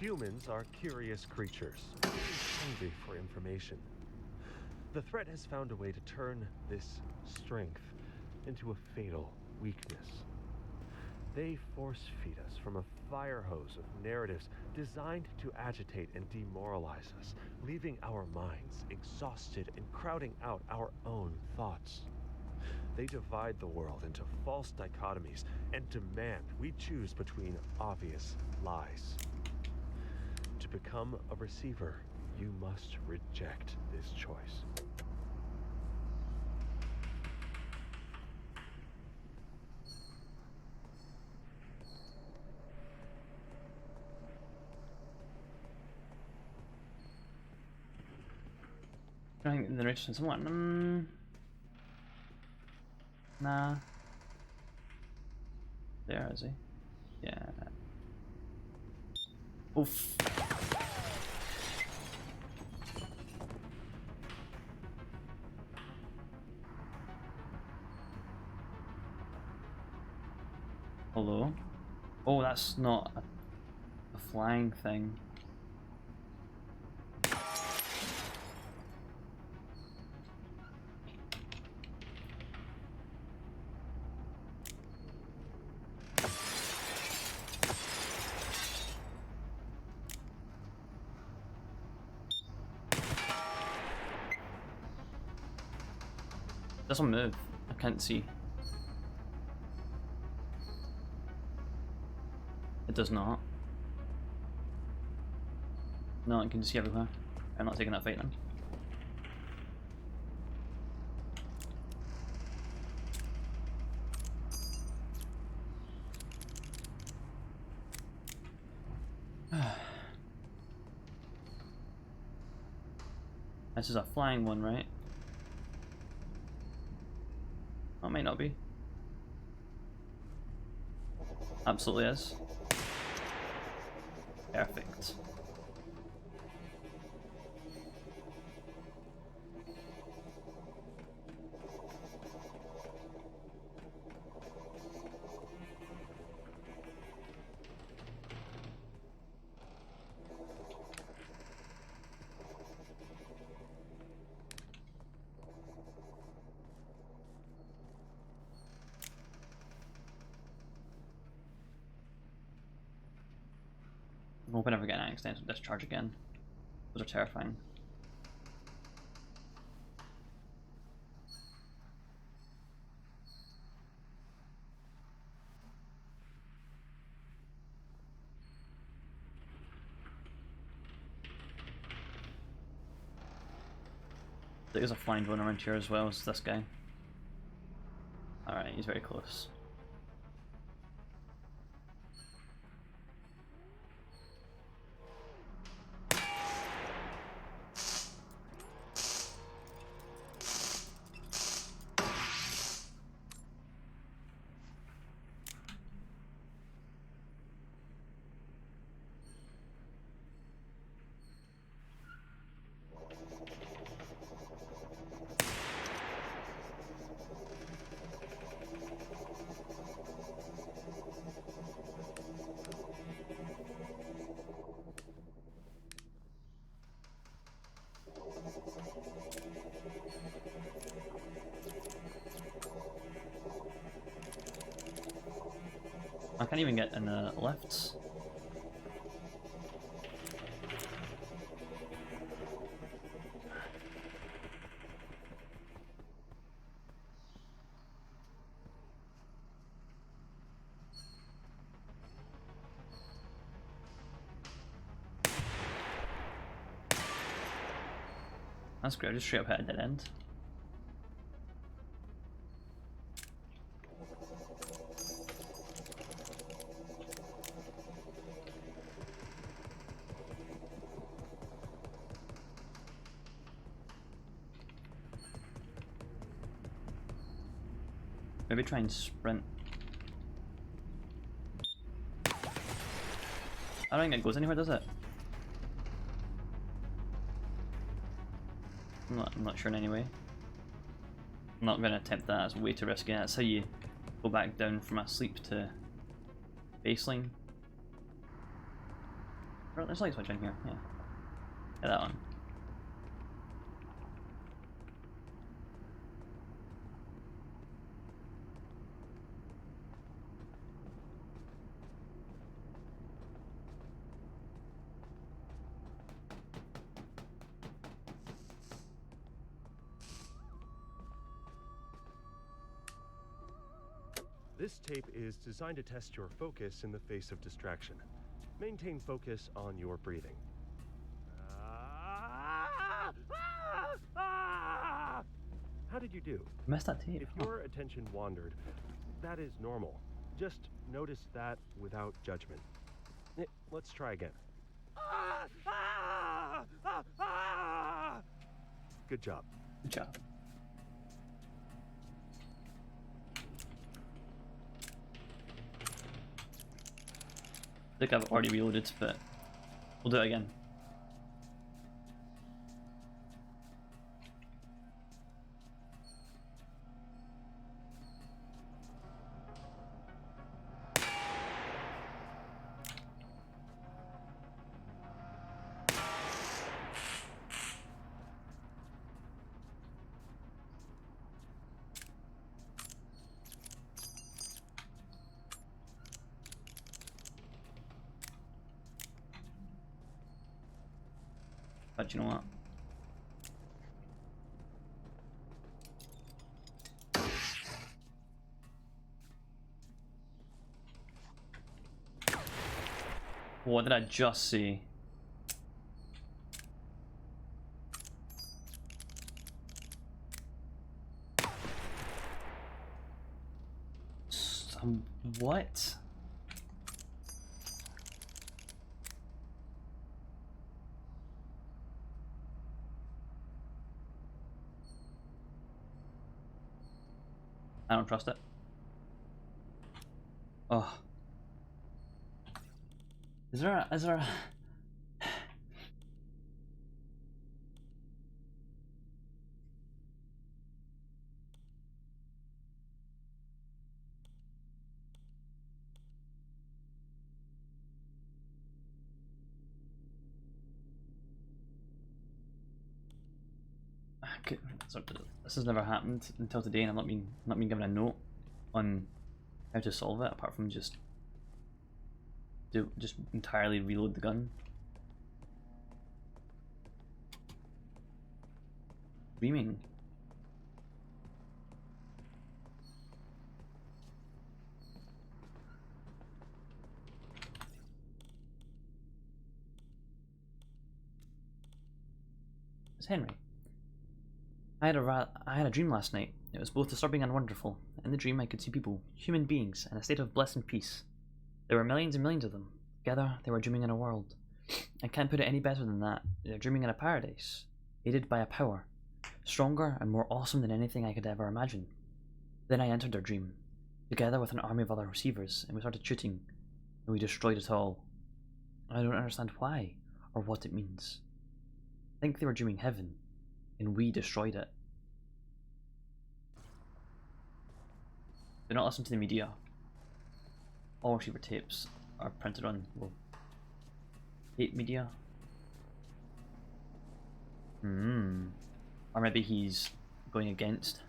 Humans are curious creatures, hungry for information. The threat has found a way to turn this strength into a fatal weakness. They force-feed us from a fire hose of narratives designed to agitate and demoralize us, leaving our minds exhausted and crowding out our own thoughts. They divide the world into false dichotomies and demand we choose between obvious lies. To become a receiver, you must reject this choice. I think the narration somewhat. Nah. There is he? Yeah. Oof. Hello? Oh, that's not a flying thing. It doesn't move. I can't see. It does not. No, I can see everywhere. I'm not taking that fight then. This is a flying one, right? Oh, it might not be. Absolutely is. Perfect. I'm hoping I never get an accidental discharge again. Those are terrifying. There's a flying drone around here as well as this guy. Alright, he's very close. I can't even get in the lifts. That's great, I just straight up hit a dead end. Maybe try and sprint. I don't think it goes anywhere, does it? I'm not sure in any way. I'm not going to attempt that, it's way too risky. That's how you go back down from a sleep to baseline. There's a light switch in here, yeah. Get that on. This tape is designed to test your focus in the face of distraction. Maintain focus on your breathing. How did you do? Missed that tape. If your attention wandered, that is normal. Just notice that without judgment. Let's try again. Good job. Good job. I think I've already reloaded, but we'll do it again. But you know what? What did I just see? What? I don't trust it. Oh. Is there a... This has never happened until today, and I've not been given a note on how to solve it, apart from just entirely reload the gun. Screaming. It's Henry. I had a dream last night. It was both disturbing and wonderful. In the dream I could see people, human beings, in a state of bliss and peace. There were millions and millions of them. Together they were dreaming in a world. I can't put it any better than that. They're dreaming in a paradise, aided by a power, stronger and more awesome than anything I could ever imagine. Then I entered their dream, together with an army of other receivers, and we started shooting, and we destroyed it all. I don't understand why, or what it means. I think they were dreaming heaven, and we destroyed it. Do not listen to the media. All receiver tapes are printed on, well, hate media. Hmm. Or maybe he's going against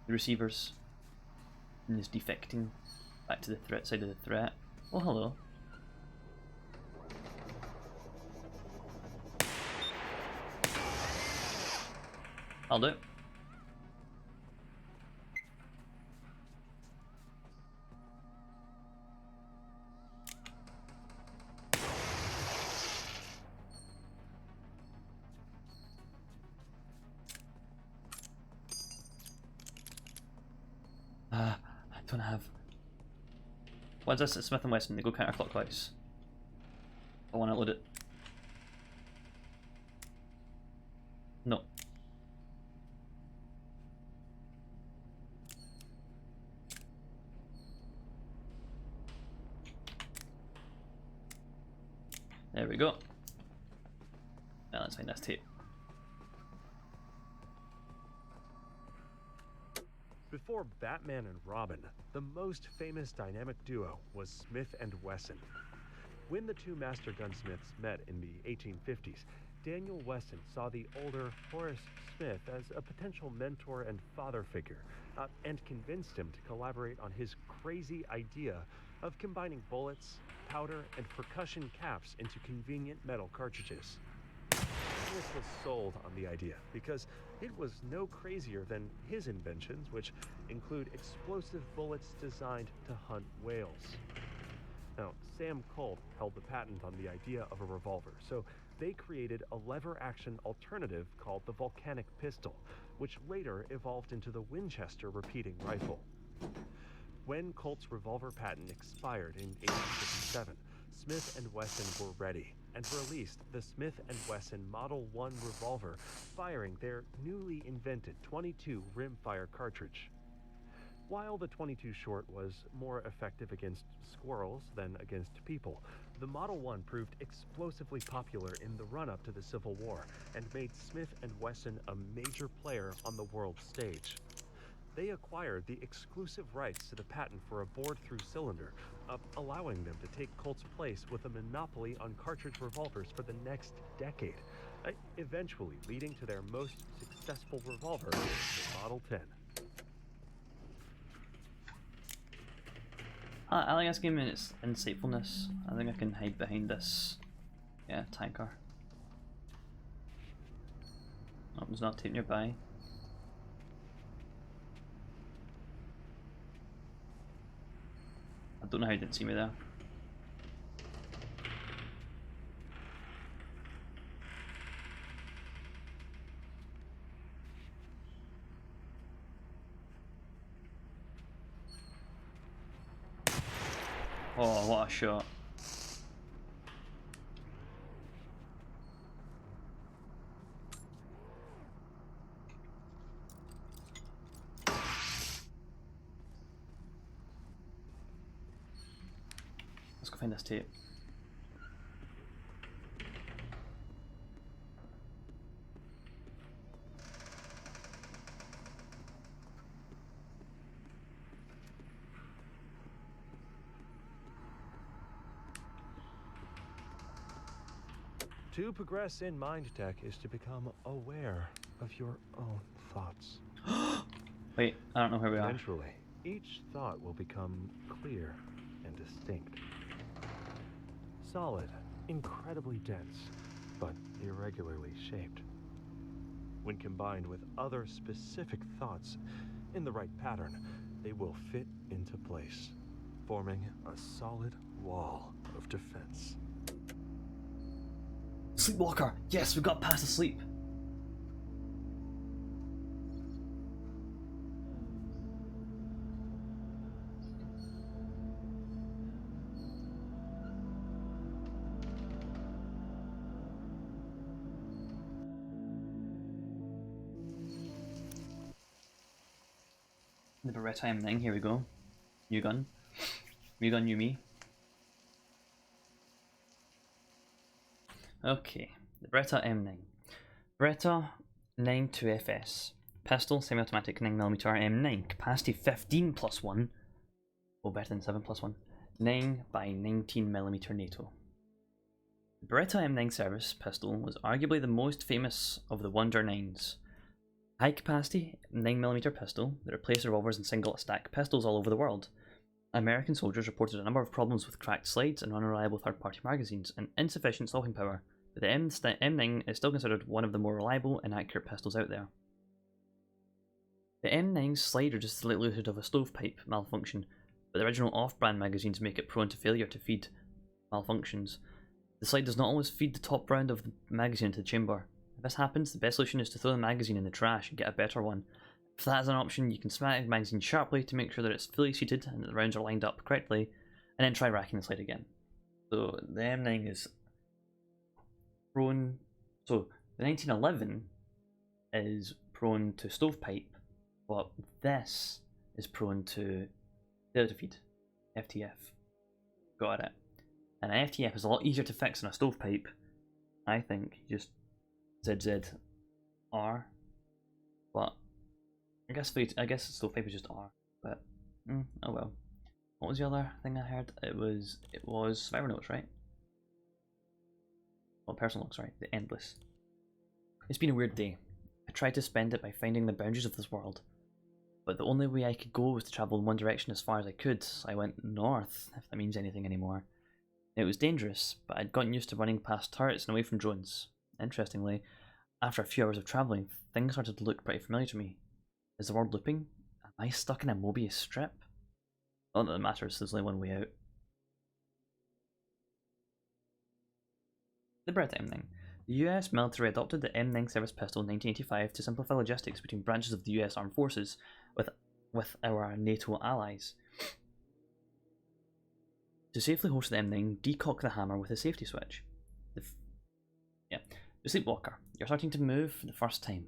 the receivers and is defecting back to the threat side of the threat. Oh, hello. I'll do it. I don't have... What is this? It's Smith & Wesson. They go counterclockwise. I want to load it. No. There we go. Now let's find this tape. Before Batman and Robin, the most famous dynamic duo was Smith and Wesson. When the two master gunsmiths met in the 1850s, Daniel Wesson saw the older Horace Smith as a potential mentor and father figure, and convinced him to collaborate on his crazy idea of combining bullets, powder, and percussion caps into convenient metal cartridges. Smith was sold on the idea because it was no crazier than his inventions, which include explosive bullets designed to hunt whales. Now, Sam Colt held the patent on the idea of a revolver, so they created a lever-action alternative called the volcanic pistol, which later evolved into the Winchester repeating rifle. When Colt's revolver patent expired in 1857, Smith and Wesson were ready and released the Smith & Wesson Model 1 revolver, firing their newly invented .22 rimfire cartridge. While the .22 short was more effective against squirrels than against people, the Model 1 proved explosively popular in the run-up to the Civil War and made Smith & Wesson a major player on the world stage. They acquired the exclusive rights to the patent for a bored-through cylinder, allowing them to take Colt's place with a monopoly on cartridge revolvers for the next decade, eventually leading to their most successful revolver, the Model 10. I like this game and its insightfulness. I think I can hide behind this, tanker. Oh, there's not tape nearby. I don't know how you didn't see me there. Oh, what a shot. Let's go find this tape. To progress in mind tech is to become aware of your own thoughts. Wait, I don't know where we are. Eventually, each thought will become clear and distinct. Solid, incredibly dense, but irregularly shaped. When combined with other specific thoughts in the right pattern, they will fit into place, forming a solid wall of defense. Sleepwalker! Yes, we got past the sleep! The Beretta M9, here we go. New gun. New gun, new me. Okay, the Beretta M9. Beretta 92FS. Pistol, semi-automatic 9mm M9. Capacity 15 plus 1. Oh, better than 7 plus 1. 9 by 19mm NATO. The Beretta M9 service pistol was arguably the most famous of the Wonder 9s. High capacity 9mm pistol that replaced revolvers and single stack pistols all over the world. American soldiers reported a number of problems with cracked slides and unreliable third-party magazines and insufficient stopping power, but the M9 is still considered one of the more reliable and accurate pistols out there. The M9's slide reduces the likelihood of a stovepipe malfunction, but the original off-brand magazines make it prone to failure to feed malfunctions. The slide does not always feed the top round of the magazine into the chamber. If this happens, the best solution is to throw the magazine in the trash and get a better one. If that is an option, you can smack the magazine sharply to make sure that it's fully seated and that the rounds are lined up correctly, and then try racking the slide again. So the M9 is prone. So the 1911 is prone to stovepipe, but this is prone to failure to feed. FTF. Got it. And an FTF is a lot easier to fix than a stovepipe. I think you just ZZR, but I guess stovepipe is just R. But oh well. What was the other thing I heard? It was survivor notes, right? Well, personal logs, right? The endless. It's been a weird day. I tried to spend it by finding the boundaries of this world, but the only way I could go was to travel in one direction as far as I could. So I went north, if that means anything anymore. It was dangerous, but I'd gotten used to running past turrets and away from drones. Interestingly, after a few hours of travelling, things started to look pretty familiar to me. Is the world looping? Am I stuck in a Mobius strip? Not that it matters, there's only one way out. The Beretta M9. The US military adopted the M9 service pistol in 1985 to simplify logistics between branches of the US Armed Forces with our NATO allies. To safely host the M9, decock the hammer with a safety switch. The sleepwalker. You're starting to move for the first time,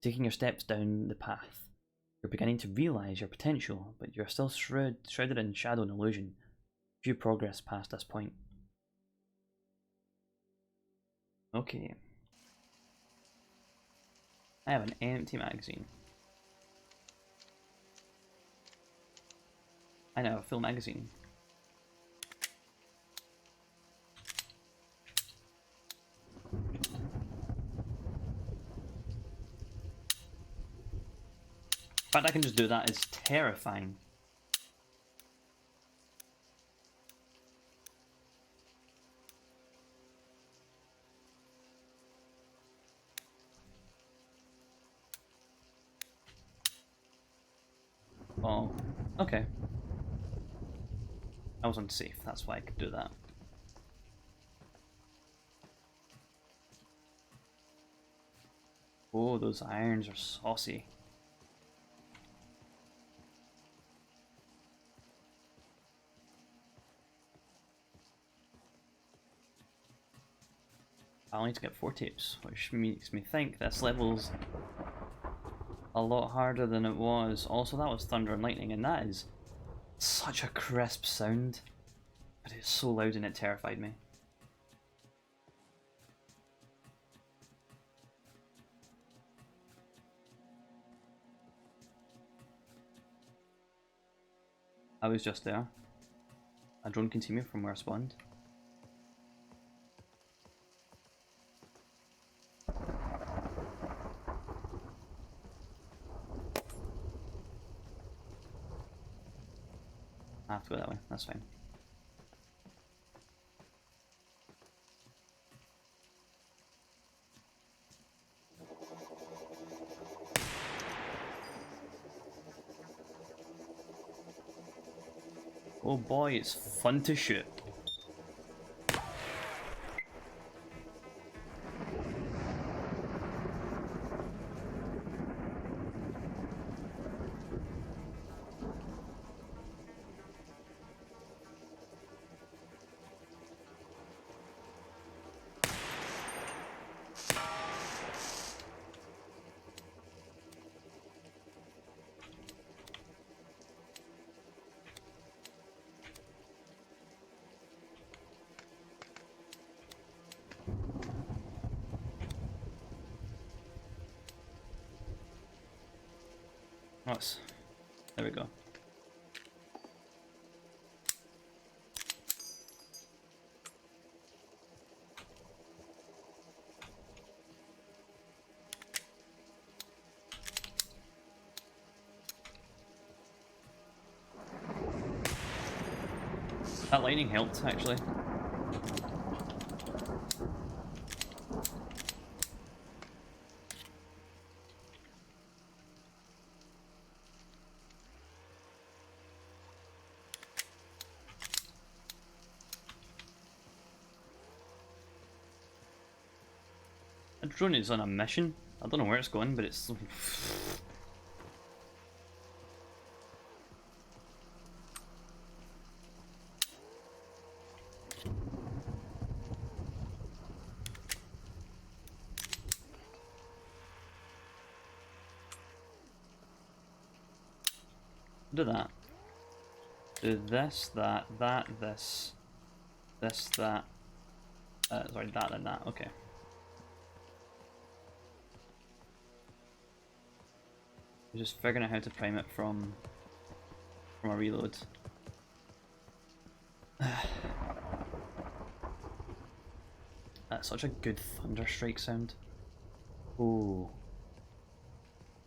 taking your steps down the path. You're beginning to realise your potential, but you're still shrouded in shadow and illusion. Few progress past this point. Okay. I have an empty magazine. I now have a full magazine. The fact I can just do that is terrifying. Oh, okay. I was unsafe, that's why I could do that. Oh, those irons are saucy. I'll need to get 4 tapes, which makes me think this level's a lot harder than it was. Also, that was thunder and lightning, and that is such a crisp sound, but it's so loud and it terrified me. I was just there. A drone can see me from where I spawned. I have to go that way, that's fine. Oh boy, it's fun to shoot. Nice. There we go. lightning helped, actually. A drone is on a mission. I don't know where it's going, but it's... Do that. Do this, that, this, that. Sorry, that and that. Okay. Just figuring out how to prime it from a reload. That's such a good thunder strike sound. Ooh,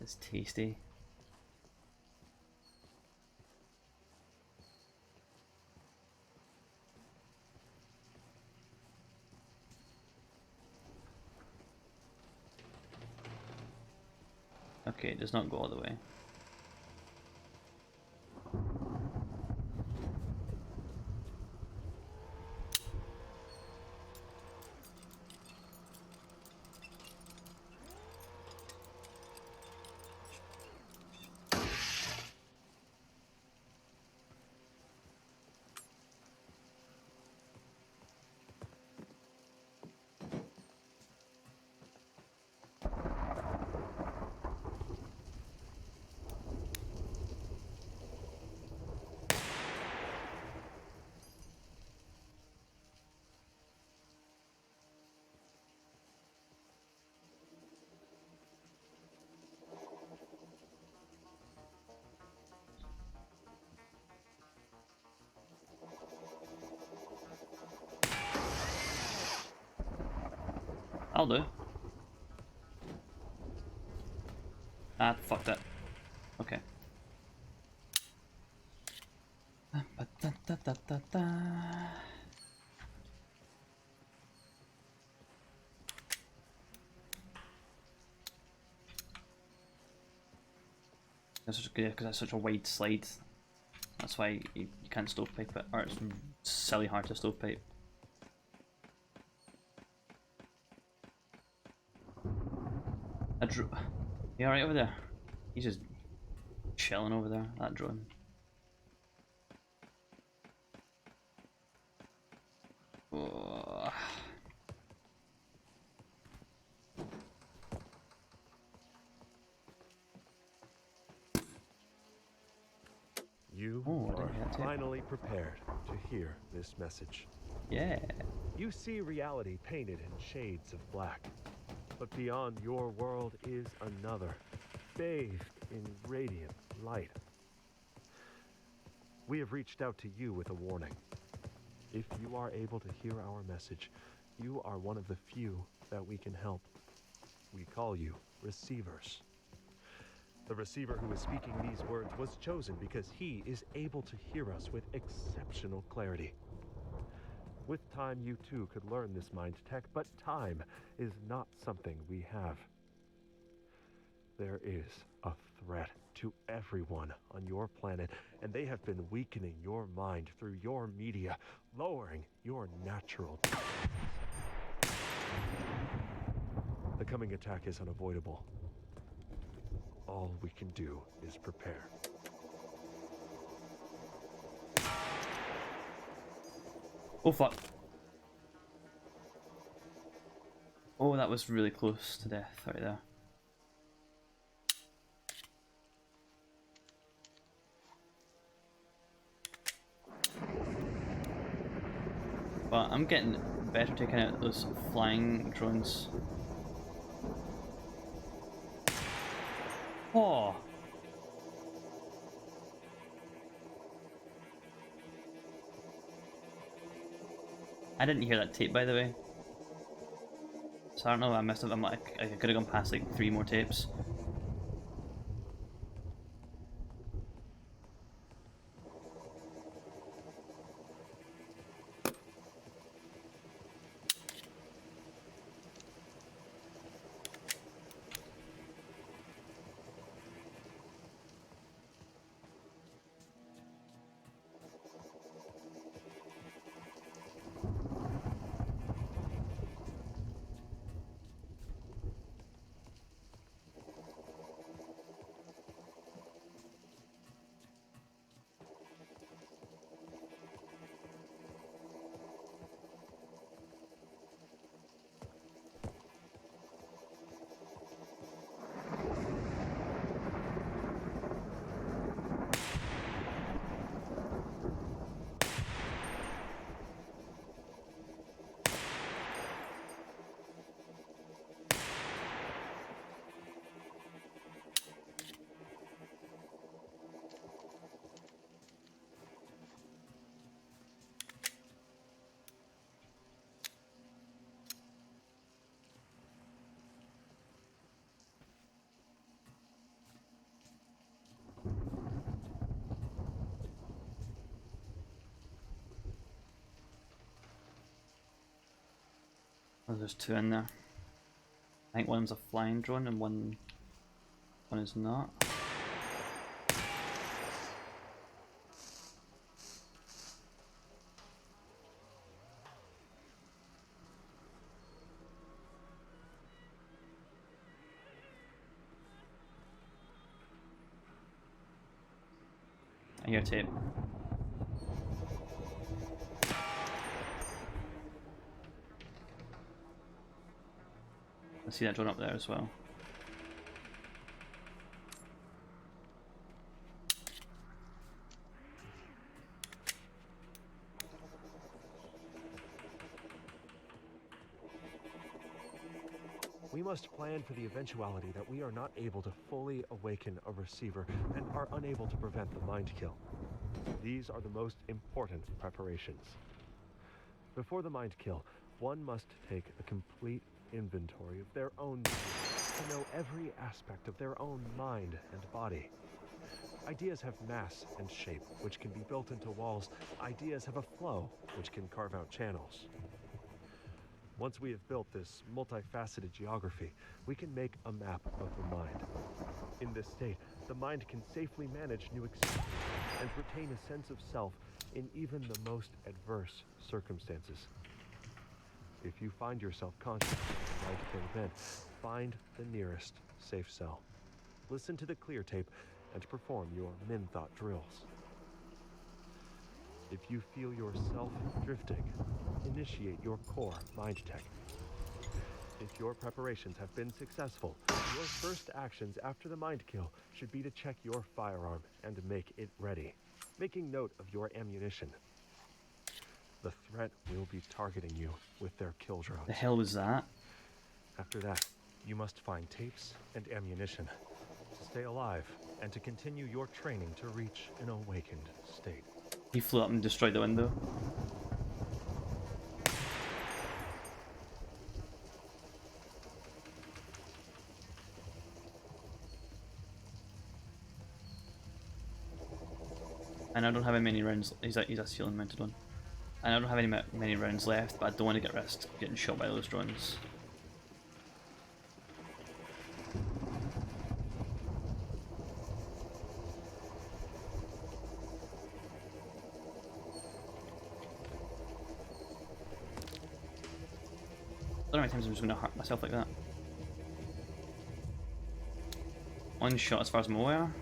it's tasty. Okay, it does not go all the way. I'll do. Ah, fucked it. Okay. That's such good because that's such a wide slide. That's why you can't stovepipe it, or it's silly hard to stovepipe. You alright over there? He's just chilling over there, that drone. Oh. You are finally prepared to hear this message. Yeah. You see reality painted in shades of black. But beyond your world is another, bathed in radiant light. We have reached out to you with a warning. If you are able to hear our message, you are one of the few that we can help. We call you receivers. The receiver who is speaking these words was chosen because he is able to hear us with exceptional clarity. With time, you too could learn this mind tech, but time is not something we have. There is a threat to everyone on your planet, and they have been weakening your mind through your media, lowering your natural. The coming attack is unavoidable. All we can do is prepare. Oh fuck. Oh, that was really close to death right there. But I'm getting better taking out those flying drones. Oh! I didn't hear that tape, by the way. So I don't know, I must have, I could have gone past like 3 more tapes. Oh, there's two in there. I think one's a flying drone and one is not. I hear tape. I see that drone up there as well. We must plan for the eventuality that we are not able to fully awaken a receiver and are unable to prevent the mind kill. These are the most important preparations. Before the mind kill, one must take a complete inventory of their own being, to know every aspect of their own mind and body. Ideas have mass and shape, which can be built into walls. Ideas have a flow, which can carve out channels. Once we have built this multifaceted geography, we can make a map of the mind. In this state, the mind can safely manage new experiences and retain a sense of self in even the most adverse circumstances. If you find yourself conscious of the mind kill event, find the nearest safe cell. Listen to the clear tape and perform your min thought drills. If you feel yourself drifting, initiate your core mind tech. If your preparations have been successful, your first actions after the mind kill should be to check your firearm and make it ready, making note of your ammunition. The threat will be targeting you with their kill drones. The hell was that? After that, you must find tapes and ammunition to stay alive and to continue your training to reach an awakened state. He flew up and destroyed the window. And I don't have many rounds. He's a ceiling mounted one. And I don't have many rounds left, but I don't want to get risked getting shot by those drones. I don't know how many times I'm just going to hurt myself like that. One shot as far as I'm aware.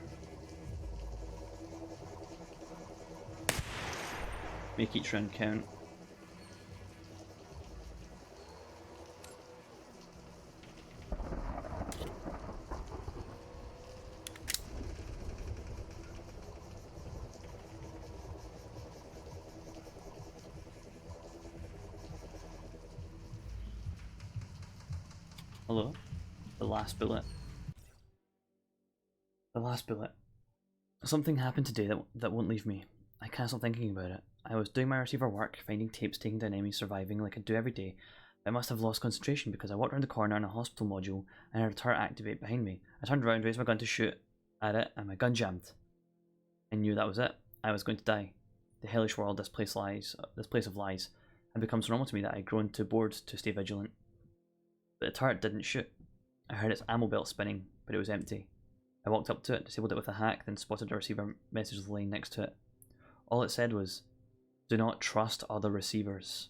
Make each round count. Hello? The last bullet. The last bullet. Something happened today that won't leave me. I can't stop thinking about it. I was doing my receiver work, finding tapes, taking down enemies, surviving like I do every day. I must have lost concentration because I walked around the corner in a hospital module and heard a turret activate behind me. I turned around, raised my gun to shoot at it, and my gun jammed. I knew that was it. I was going to die. The hellish world, this place of lies, had become so normal to me that I'd grown too bored to stay vigilant. But the turret didn't shoot. I heard its ammo belt spinning, but it was empty. I walked up to it, disabled it with a hack, then spotted a receiver message line next to it. All it said was, "Do not trust other receivers."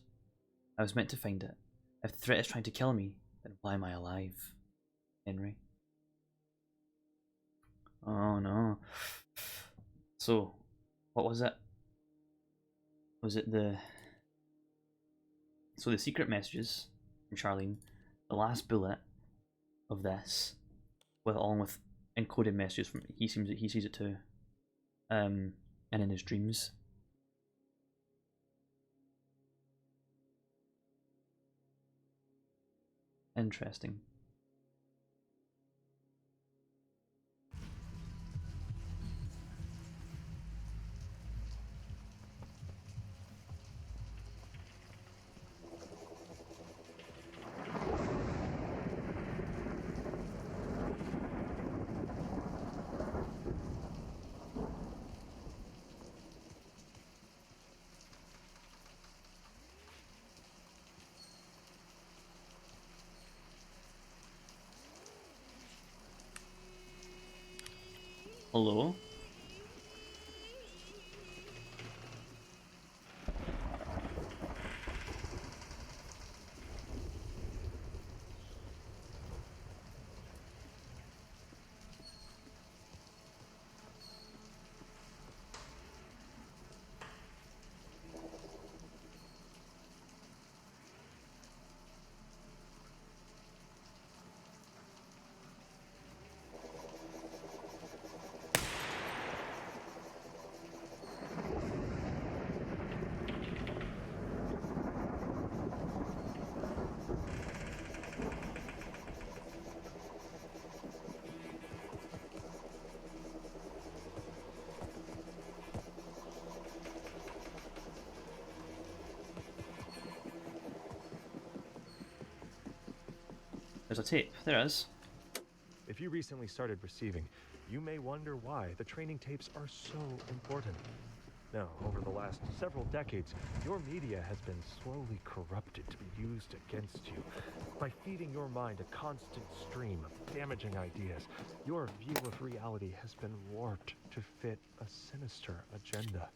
I was meant to find it. If the threat is trying to kill me, then why am I alive? Henry. Oh no. So, what was it? Was it the... So the secret messages from Charlene, the last bullet of this, along with encoded messages from... He sees it too. And in his dreams. Interesting. Hello? There's a tape. There is. If you recently started receiving, you may wonder why the training tapes are so important. Now, over the last several decades, your media has been slowly corrupted to be used against you. By feeding your mind a constant stream of damaging ideas, your view of reality has been warped to fit a sinister agenda.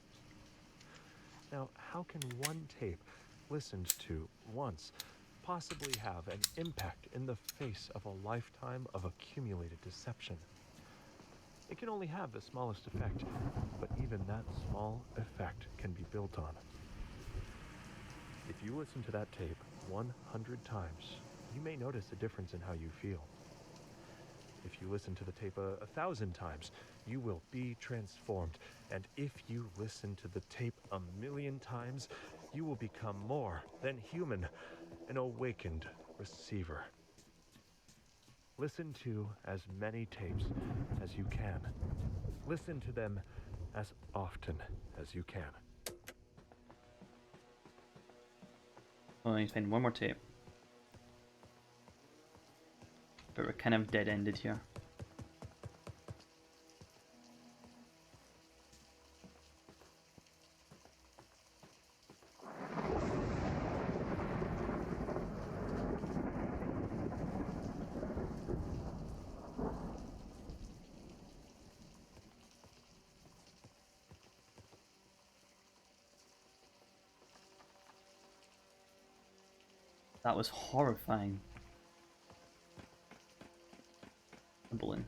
Now, how can one tape, listened to once, possibly have an impact in the face of a lifetime of accumulated deception? It can only have the smallest effect, but even that small effect can be built on. If you listen to that tape 100 times, you may notice a difference in how you feel. If you listen to the tape 1,000 times, you will be transformed. And if you listen to the tape 1,000,000 times, you will become more than human, an awakened receiver. Listen to as many tapes as you can. Listen to them as often as you can. Oh, I need to find one more tape. But we're kind of dead-ended here. That was horrifying. A balloon.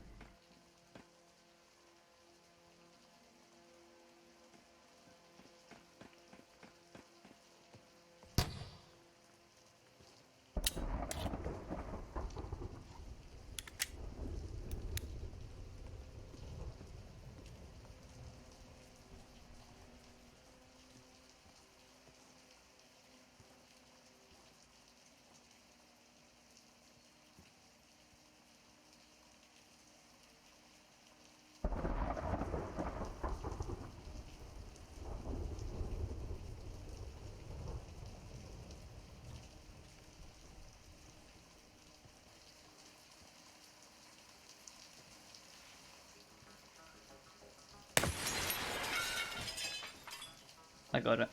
I got it.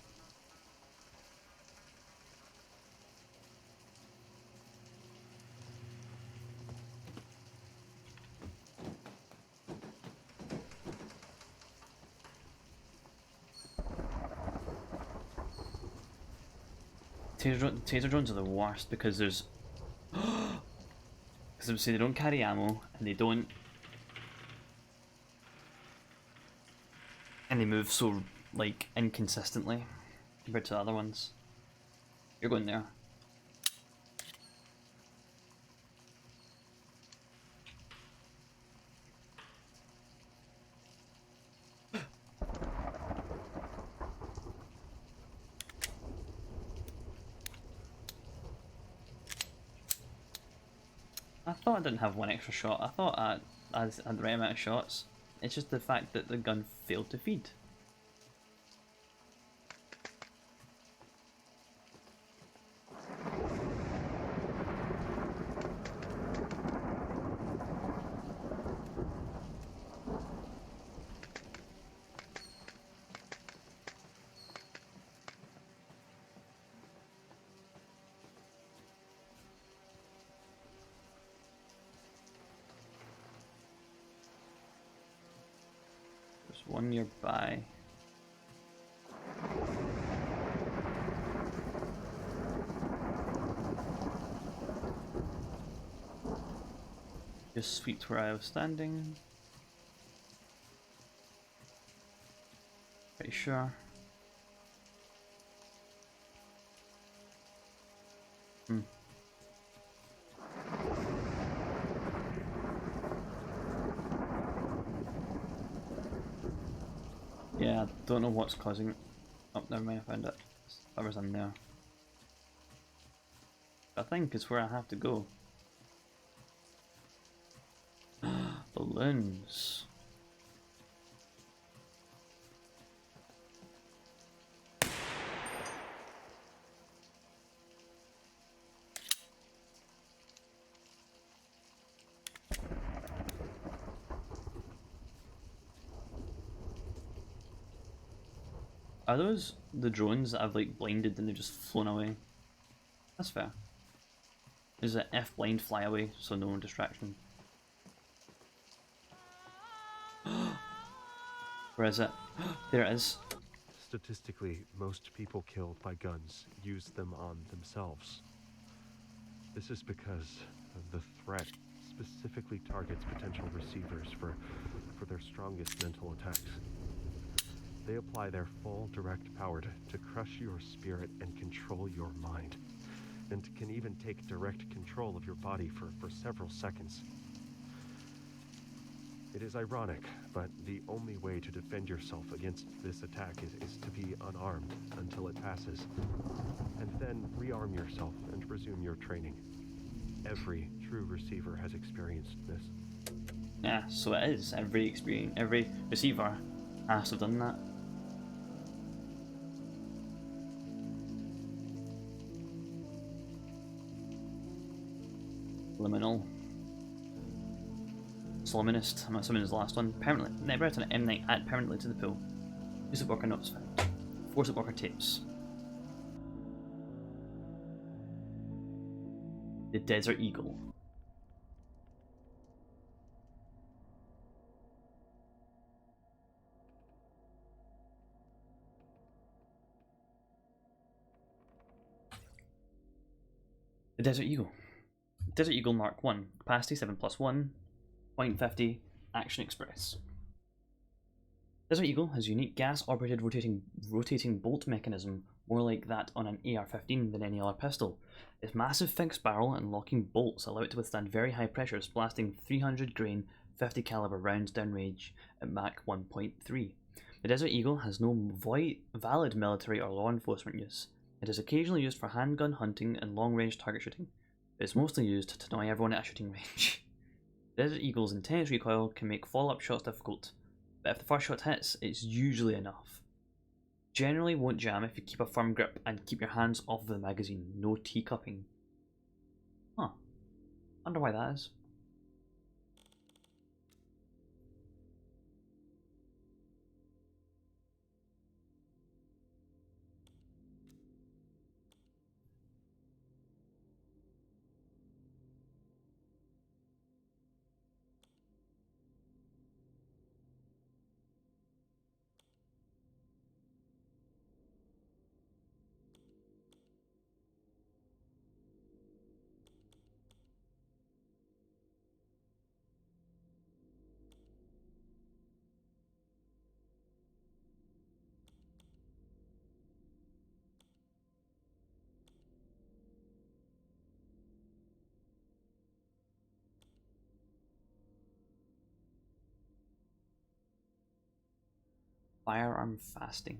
Taser drones are the worst because there's... Because I would say they don't carry ammo, and they don't... And they move so, like, inconsistently compared to the other ones. You're going there. I thought I didn't have one extra shot. I thought I had the right amount of shots. It's just the fact that the gun failed to feed. There's one nearby. Just sweep where I was standing. Pretty sure. Yeah, I don't know what's causing it. Oh, never mind, I found it. Whatever's in there. I think it's where I have to go. Balloons. Are those the drones that I've like blinded and they've just flown away? That's fair. Is it F blind fly away so no distraction? Where is it? There it is. Statistically, most people killed by guns use them on themselves. This is because the threat specifically targets potential receivers for their strongest mental attacks. They apply their full direct power to crush your spirit and control your mind, and can even take direct control of your body for several seconds. It is ironic, but the only way to defend yourself against this attack is to be unarmed until it passes, and then rearm yourself and resume your training. Every true receiver has experienced this. Yeah, so it is. Every receiver has to have done that. Liminal. Slominist, I'm assuming is the last one. Permanently. Beretta M9 add permanently to the pool. Use of worker notes found. Force of worker tapes. The Desert Eagle. The Desert Eagle. Desert Eagle Mark 1. Capacity 7+1. .50. Action Express. Desert Eagle has a unique gas-operated rotating bolt mechanism, more like that on an AR-15 than any other pistol. Its massive fixed barrel and locking bolts allow it to withstand very high pressures, blasting 300 grain 50 caliber rounds downrange at Mach 1.3. The Desert Eagle has no valid military or law enforcement use. It is occasionally used for handgun hunting and long-range target shooting. It is mostly used to annoy everyone at a shooting range. Desert Eagle's intense recoil can make follow-up shots difficult, but if the first shot hits, it's usually enough. Generally won't jam if you keep a firm grip and keep your hands off of the magazine, no teacupping. Huh. Wonder why that is. Firearm fasting.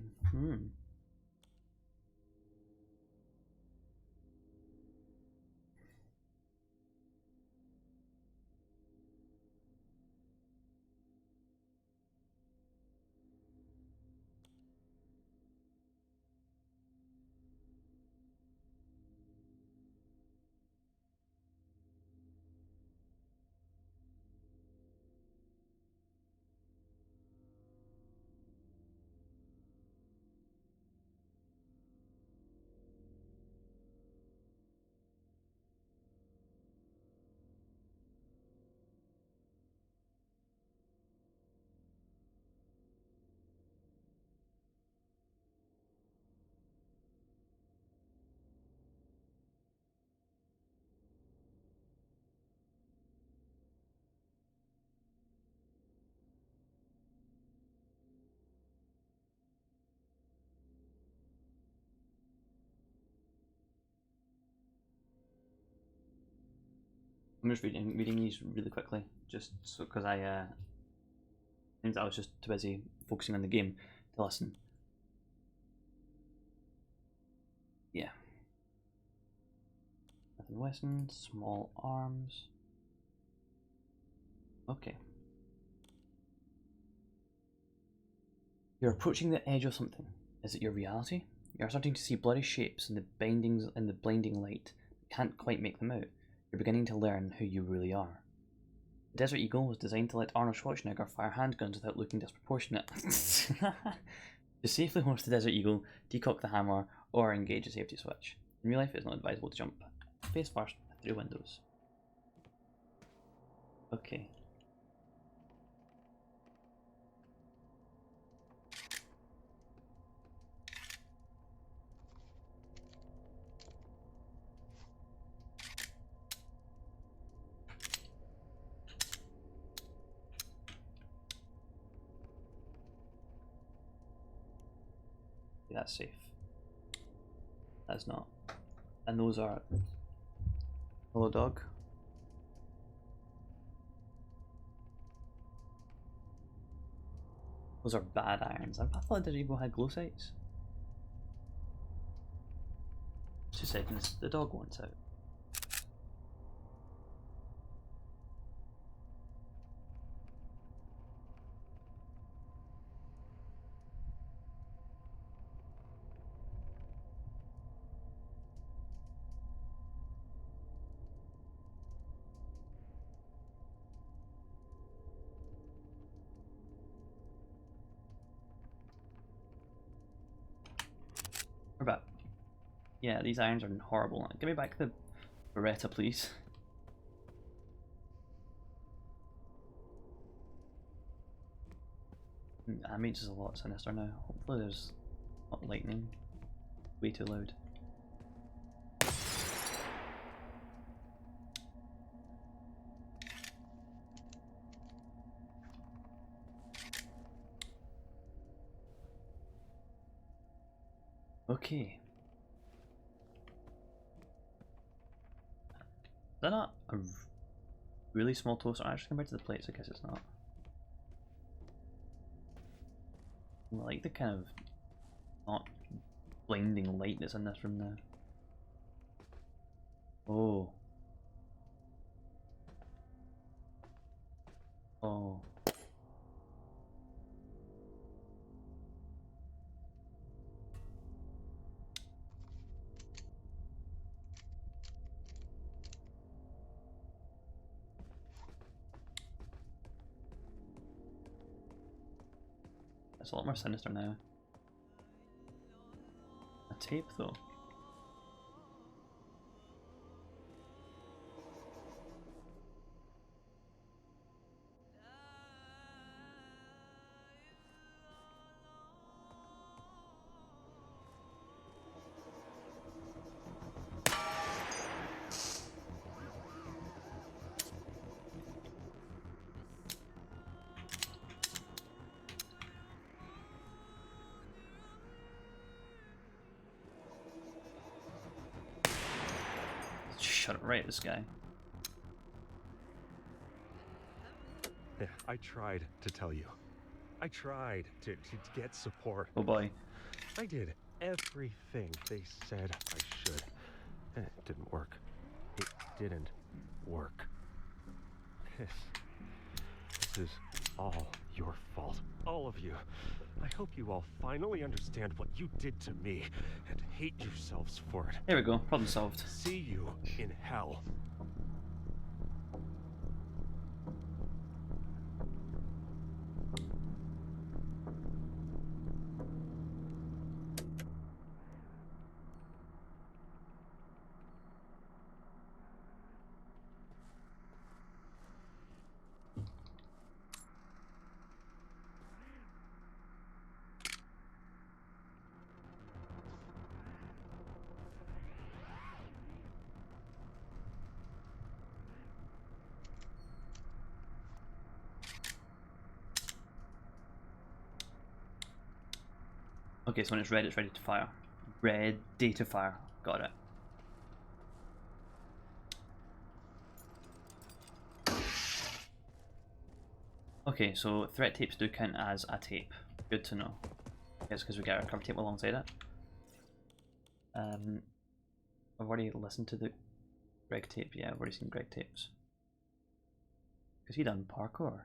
I'm just reading these really quickly, just so because I think I was just too busy focusing on the game to listen. Yeah. Nothing Wesson, small arms. Okay. You're approaching the edge of something. Is it your reality? You're starting to see blurry shapes in the bindings in the blinding light. Can't quite make them out. You're beginning to learn who you really are. The Desert Eagle was designed to let Arnold Schwarzenegger fire handguns without looking disproportionate. To safely horse the Desert Eagle, decock the hammer, or engage a safety switch. In real life, it's not advisable to jump face first through windows. Okay. That's safe. That's not. And those are... Hello, dog. Those are bad irons. I thought the Revo had glow sights. 2 seconds. The dog wants out. We're back. Yeah, these irons are horrible. Give me back the Beretta, please. Damage is a lot sinister now. Hopefully there's not lightning. Way too loud. Okay. Is that not a really small toaster? Actually, compared to the plates, I guess it's not. I like the kind of not blinding light that's in this room now. Oh. Oh. It's a lot more sinister now. A tape though. Shut it right at this guy. Yeah, I tried to tell you. I tried to get support. Oh boy. I did everything they said I should. And it didn't work. It didn't work. This is all your fault. All of you. I hope you all finally understand what you did to me and hate yourselves for it. There we go. Problem solved. See you in hell. Okay, so when it's red, it's ready to fire. Ready to fire. Got it. Okay, so threat tapes do count as a tape. Good to know. It's because we get our cover tape alongside it. I've already listened to the Greg tape. Yeah, I've already seen Greg tapes. Because he done parkour.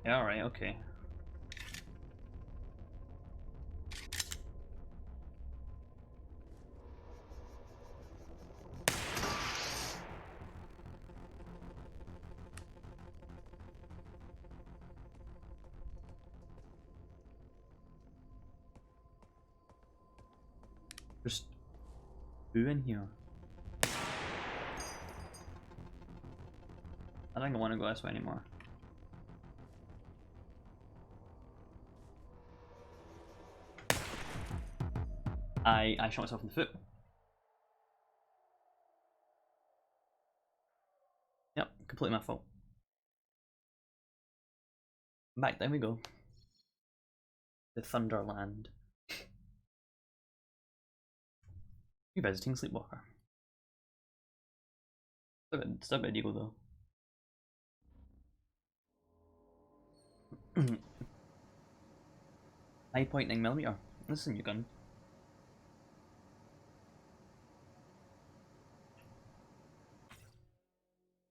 Yeah, alright, okay. Just who in here? I don't want to go this way anymore. I shot myself in the foot. Yep, completely my fault. Back down we go. The Thunderland. You visiting Sleepwalker. Still a bit illegal though. High point 9mm. This is a new gun.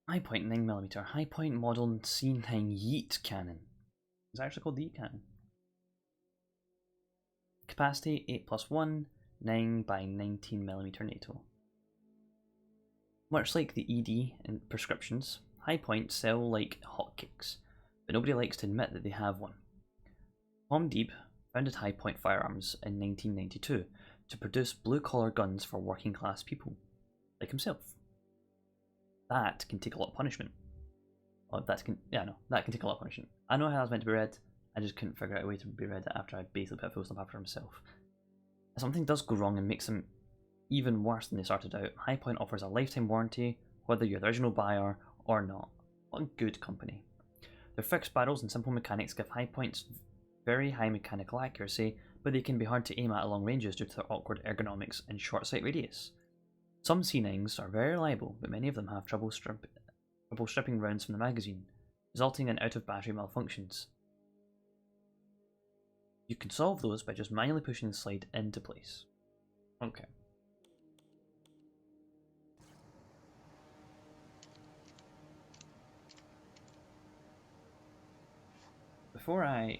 High point 9mm. High point model C9 Yeet cannon. It's actually called the Yeet cannon. Capacity 8+1, 9 by 19mm NATO. Much like the ED in prescriptions, high points sell like hotcakes, but nobody likes to admit that they have one. Tom Deeb founded High Point Firearms in 1992 to produce blue-collar guns for working-class people, like himself. That can take a lot of punishment. Oh, that can take a lot of punishment. I know how that's meant to be read, I just couldn't figure out a way to be read it after I basically put a full stop after himself. If something does go wrong and makes them even worse than they started out, High Point offers a lifetime warranty, whether you're the original buyer or not. What a good company. Their fixed barrels and simple mechanics give High Points very high mechanical accuracy, but they can be hard to aim at along ranges due to their awkward ergonomics and short sight radius. Some C9s are very reliable, but many of them have trouble stripping rounds from the magazine, resulting in out-of-battery malfunctions. You can solve those by just manually pushing the slide into place. Okay. Before I...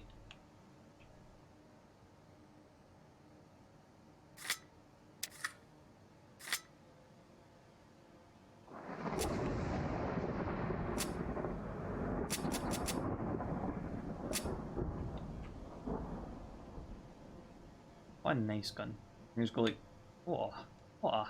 What a nice gun. You just go like, whoa, whoa.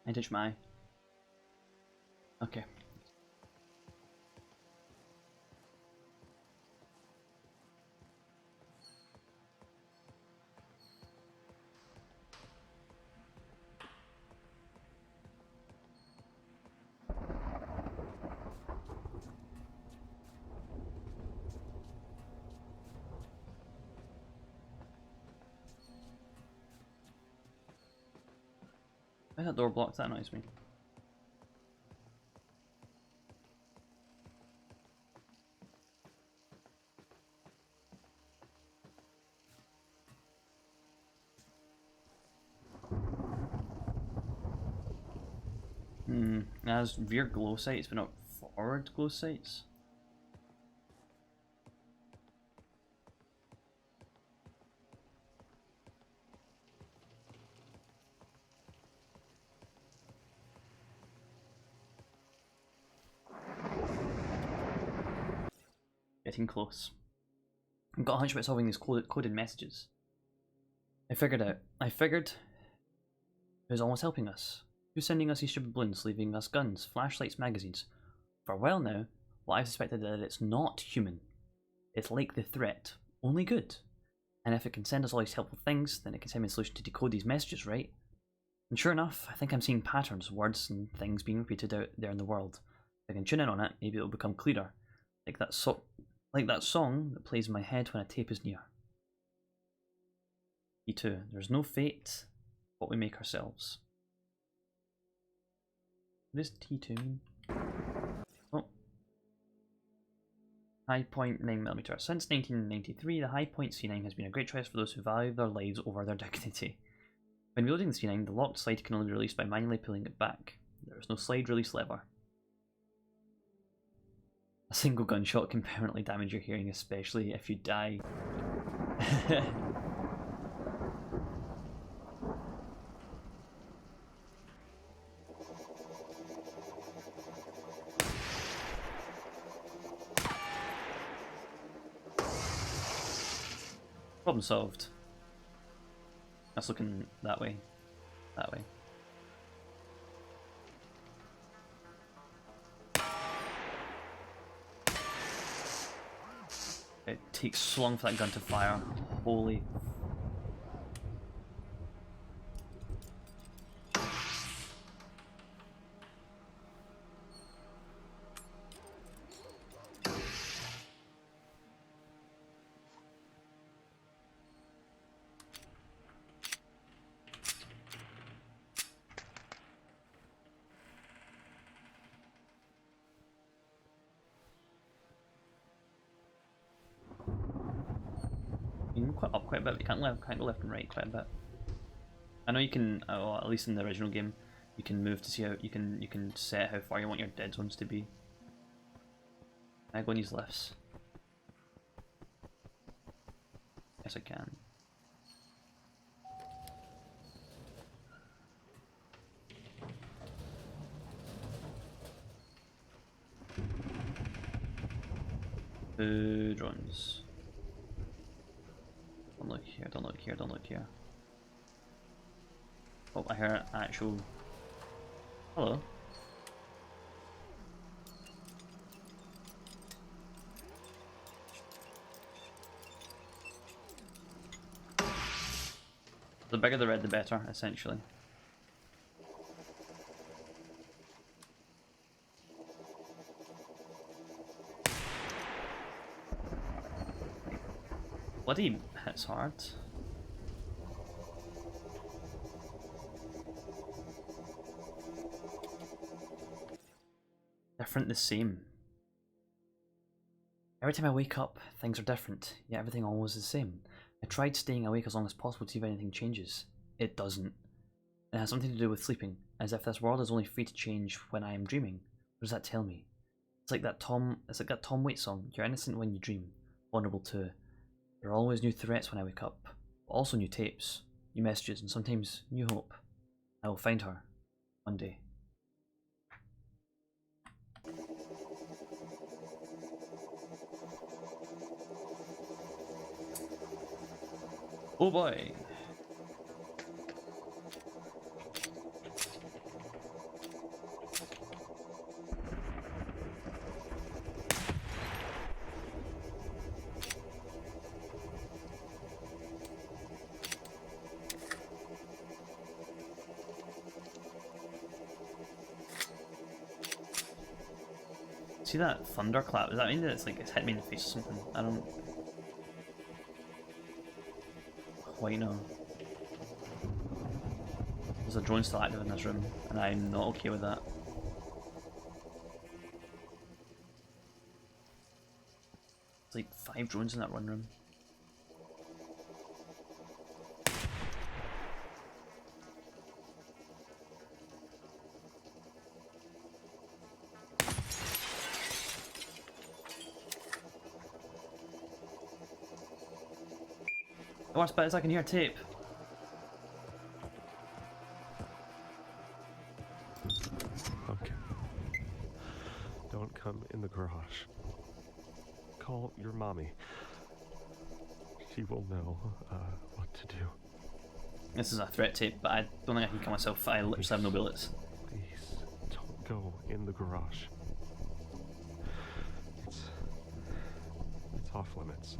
I ditched my eye. Okay. Why is that door blocked? That annoys me. As rear glow sights, but not forward glow sights. Getting close. I've got a hunch about solving these coded messages. I figured who's almost helping us. Who's sending us these stupid balloons, leaving us guns, flashlights, magazines? For a while now, I've suspected that it's not human. It's like the threat, only good. And if it can send us all these helpful things, then it can send me a solution to decode these messages, right? And sure enough, I think I'm seeing patterns, words and things being repeated out there in the world. If I can tune in on it, maybe it'll become clearer. Like that song that plays in my head when a tape is near. E2. There's no fate, what we make ourselves. What does T2 mean? Oh. High point 9mm. Since 1993, the High Point C9 has been a great choice for those who value their lives over their dignity. When reloading the C9, the locked slide can only be released by manually pulling it back. There is no slide release lever. A single gunshot can permanently damage your hearing, especially if you die. Problem solved. That's looking that way. That way. It takes so long for that gun to fire. Holy. You can up quite a bit, but you can't go left and right quite a bit. I know you can, well, at least in the original game, you can move to see how you can set how far you want your dead zones to be. Can I go and use lifts? Yes, I can. Drones. Don't look here, don't look here, don't look here. Oh, I hear actual... Hello. The bigger the red, the better, essentially. Bloody hits hard. Different, the same. Every time I wake up, things are different, yet everything always is the same. I tried staying awake as long as possible to see if anything changes. It doesn't. It has something to do with sleeping, as if this world is only free to change when I am dreaming. What does that tell me? It's like that Tom Waits song, you're innocent when you dream, vulnerable too. There are always new threats when I wake up, but also new tapes, new messages, and sometimes new hope. I will find her, one day. Oh boy! See that thunderclap? Does that mean that it's like it's hit me in the face or something? I don't quite know. There's a drone still active in this room, and I'm not okay with that. There's like 5 drones in that one room. The worst bit is I can hear tape. Okay. Don't come in the garage. Call your mommy. She will know what to do. This is a threat tape, but I don't think I can kill myself. I literally have no bullets. Please, don't go in the garage. It's off limits.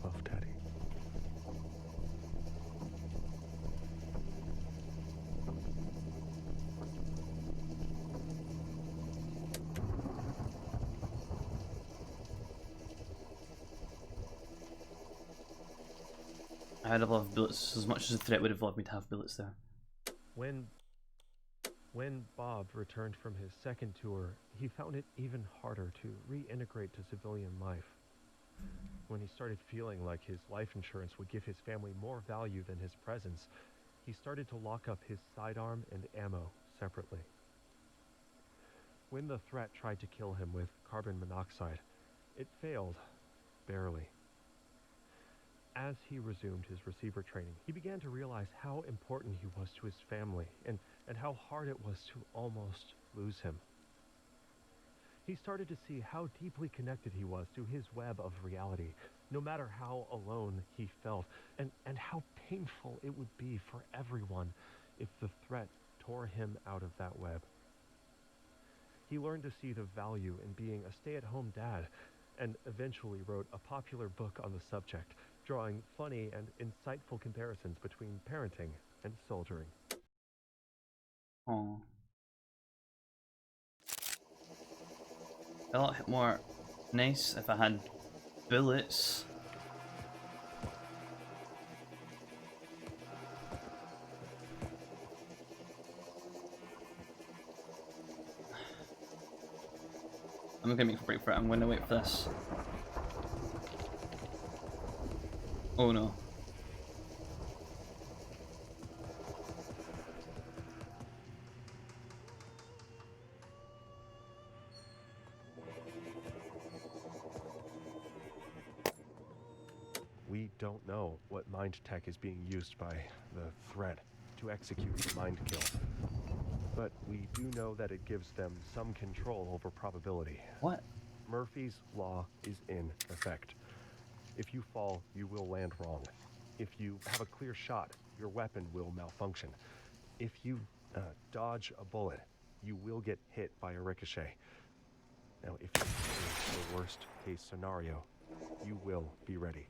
Love, Daddy. I'd have loved bullets as much as the threat would have loved me to have bullets there. When Bob returned from his second tour, he found it even harder to reintegrate to civilian life. When he started feeling like his life insurance would give his family more value than his presence, he started to lock up his sidearm and ammo separately. When the threat tried to kill him with carbon monoxide, it failed, barely. As he resumed his receiver training, he began to realize how important he was to his family and how hard it was to almost lose him. He started to see how deeply connected he was to his web of reality, no matter how alone he felt, and how painful it would be for everyone if the threat tore him out of that web. He learned to see the value in being a stay-at-home dad, and eventually wrote a popular book on the subject, drawing funny and insightful comparisons between parenting and soldiering. Oh. A lot more nice if I had bullets. I'm not gonna make a break for it, I'm gonna wait for this. Oh no. We don't know what mind tech is being used by the threat to execute the mind kill. But we do know that it gives them some control over probability. What? Murphy's Law is in effect. If you fall, you will land wrong. If you have a clear shot, your weapon will malfunction. If you dodge a bullet, you will get hit by a ricochet. Now, if you face the worst case scenario, you will be ready.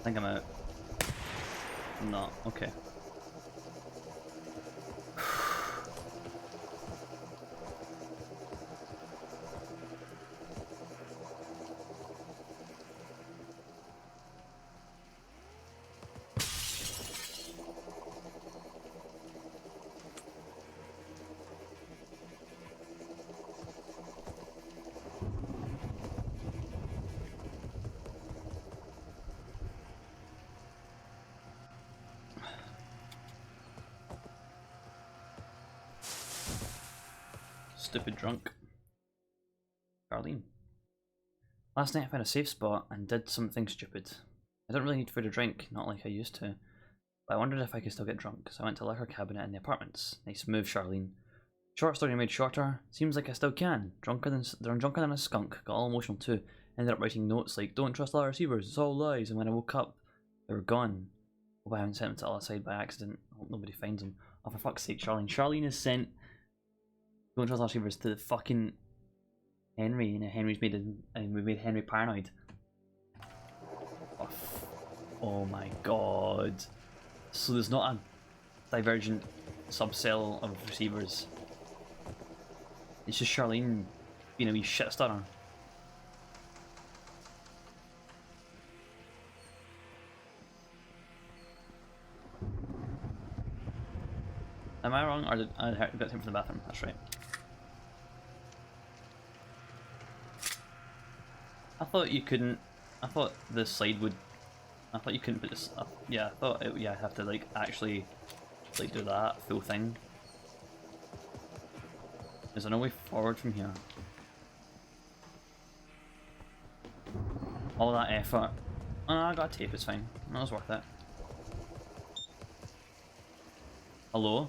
I think I'm out. I'm not. Okay. Stupid drunk. Charlene. Last night I found a safe spot and did something stupid. I don't really need food or drink, not like I used to. But I wondered if I could still get drunk, so I went to the liquor cabinet in the apartments. Nice move, Charlene. Short story made shorter. Seems like I still can. Drunker than a skunk. Got all emotional too. Ended up writing notes like, "Don't trust all receivers, it's all lies." And when I woke up, they were gone. Hope I haven't sent them to the other side by accident. I hope nobody finds them. Oh, for fuck's sake, Charlene. Charlene has sent Don't trust our receivers to fucking Henry, and Henry's made and we made Henry paranoid. Oh my god. So there's not a divergent subcell of receivers. It's just Charlene being a wee shit stunner. Am I wrong? Or did I heard him from the bathroom? That's right. I thought you couldn't. I thought the slide would. I thought you couldn't put this. Yeah, I thought it. Yeah, I'd have to like actually like do that full thing. Is there no way forward from here? All that effort. Oh no, I got tape. It's fine. That was worth it. Hello?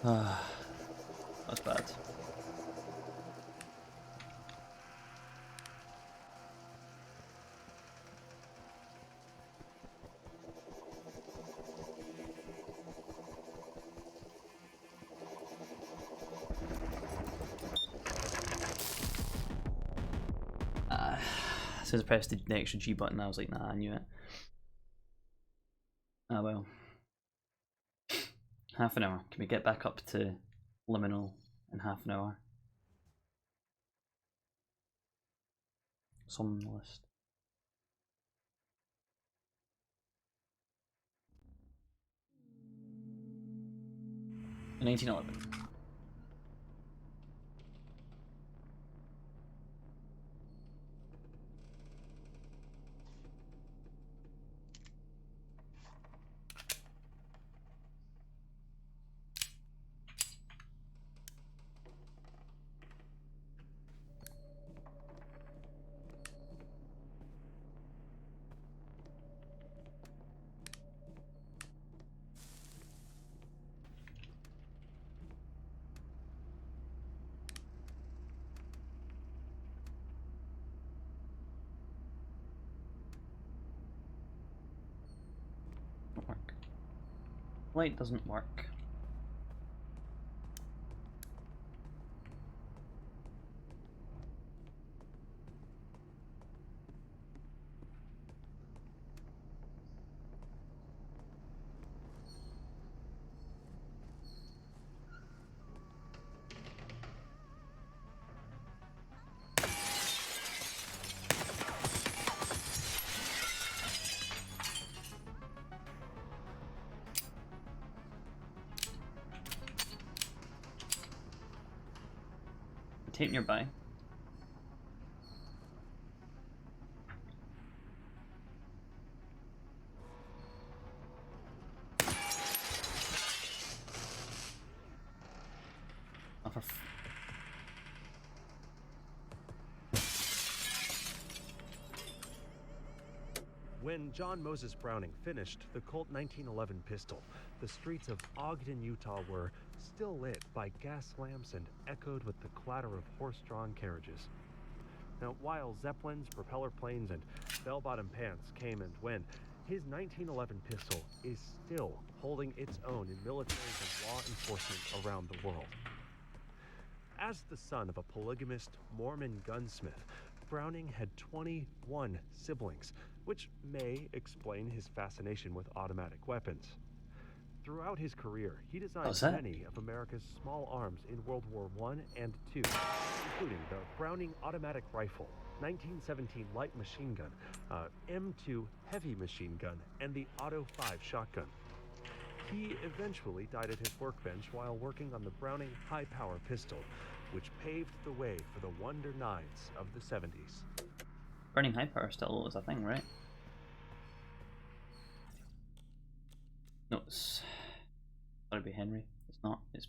That's bad. As soon as I pressed the extra G button, I was like, nah, I knew it. Ah well. Half an hour. Can we get back up to liminal in half an hour? Somnolist. In 1911. Work. Light doesn't work. Tape nearby. Oh, for When John Moses Browning finished the Colt 1911 pistol, the streets of Ogden, Utah were still lit by gas lamps and echoed with the clatter of horse-drawn carriages. Now, while Zeppelins, propeller planes, and bell-bottom pants came and went, his 1911 pistol is still holding its own in military and law enforcement around the world. As the son of a polygamist Mormon gunsmith, Browning had 21 siblings, which may explain his fascination with automatic weapons. Throughout his career, he designed many of America's small arms in World War I and II, including the Browning automatic rifle, 1917 light machine gun, M2 heavy machine gun, and the Auto 5 shotgun. He eventually died at his workbench while working on the Browning high-power pistol, which paved the way for the Wonder Nines of the 70s. Burning high power still is a thing, right? No, it's gotta be Henry. It's not. It's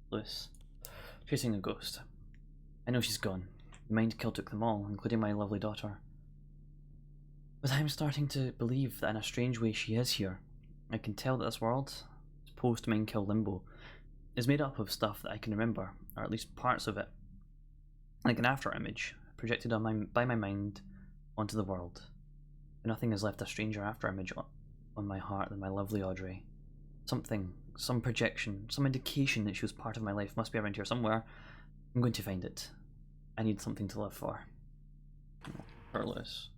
Lewis. Chasing a ghost. I know she's gone. The mind kill took them all, including my lovely daughter. But I'm starting to believe that in a strange way she is here. I can tell that this world, post-mind kill limbo, is made up of stuff that I can remember, or at least parts of it. Like an after image, projected by my mind onto the world. But nothing has left a stranger after image on my heart than my lovely Audrey. Something, some projection, some indication that she was part of my life must be around here somewhere. I'm going to find it. I need something to live for. Carlos.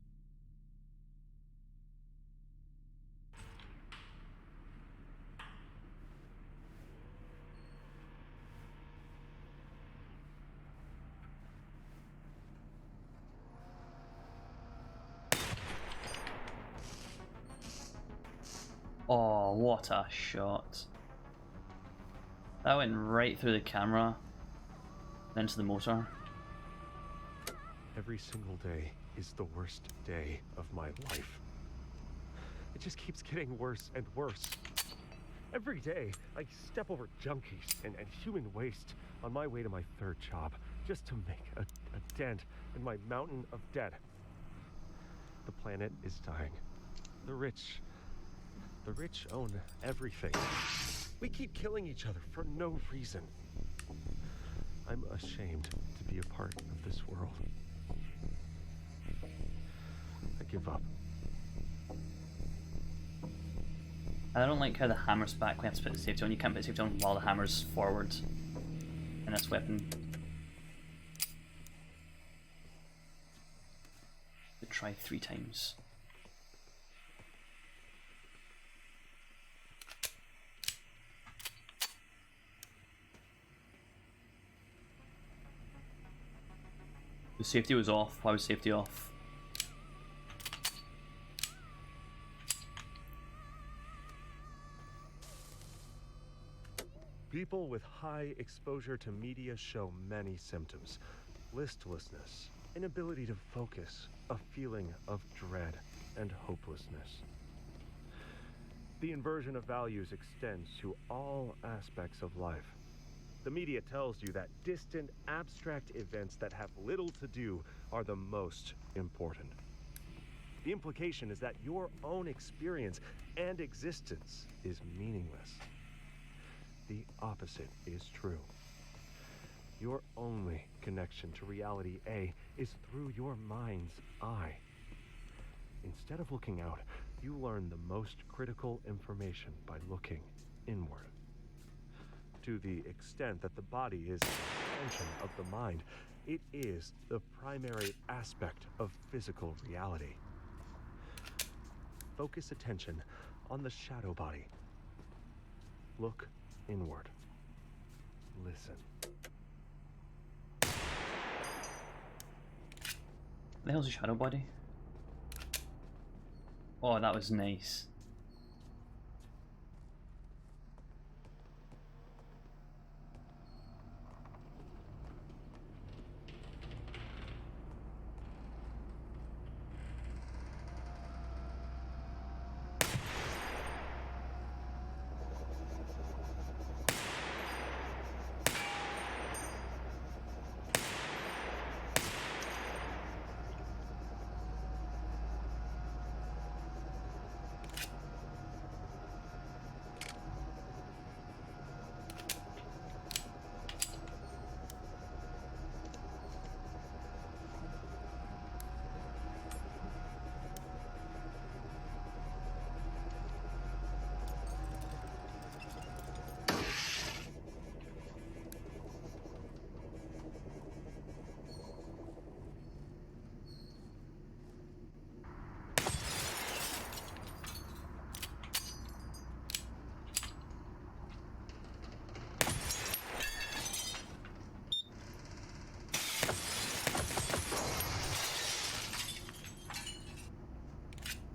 Oh, what a shot. That went right through the camera, then to the motor. Every single day is the worst day of my life. It just keeps getting worse and worse. Every day, I step over junkies and human waste on my way to my third job, just to make a dent in my mountain of debt. The planet is dying. The rich own everything. We keep killing each other for no reason. I'm ashamed to be a part of this world. I give up. I don't like how the hammer's back. We have to put the safety on. You can't put the safety on while the hammer's forward in this weapon. We try 3 times. The safety was off. Why was safety off? People with high exposure to media show many symptoms. Listlessness, inability to focus, a feeling of dread and hopelessness. The inversion of values extends to all aspects of life. The media tells you that distant, abstract events that have little to do are the most important. The implication is that your own experience and existence is meaningless. The opposite is true. Your only connection to reality A is through your mind's eye. Instead of looking out, you learn the most critical information by looking inward. To the extent that the body is an extension of the mind, it is the primary aspect of physical reality. Focus attention on the shadow body. Look inward. Listen. The hell's a shadow body? Oh, that was nice.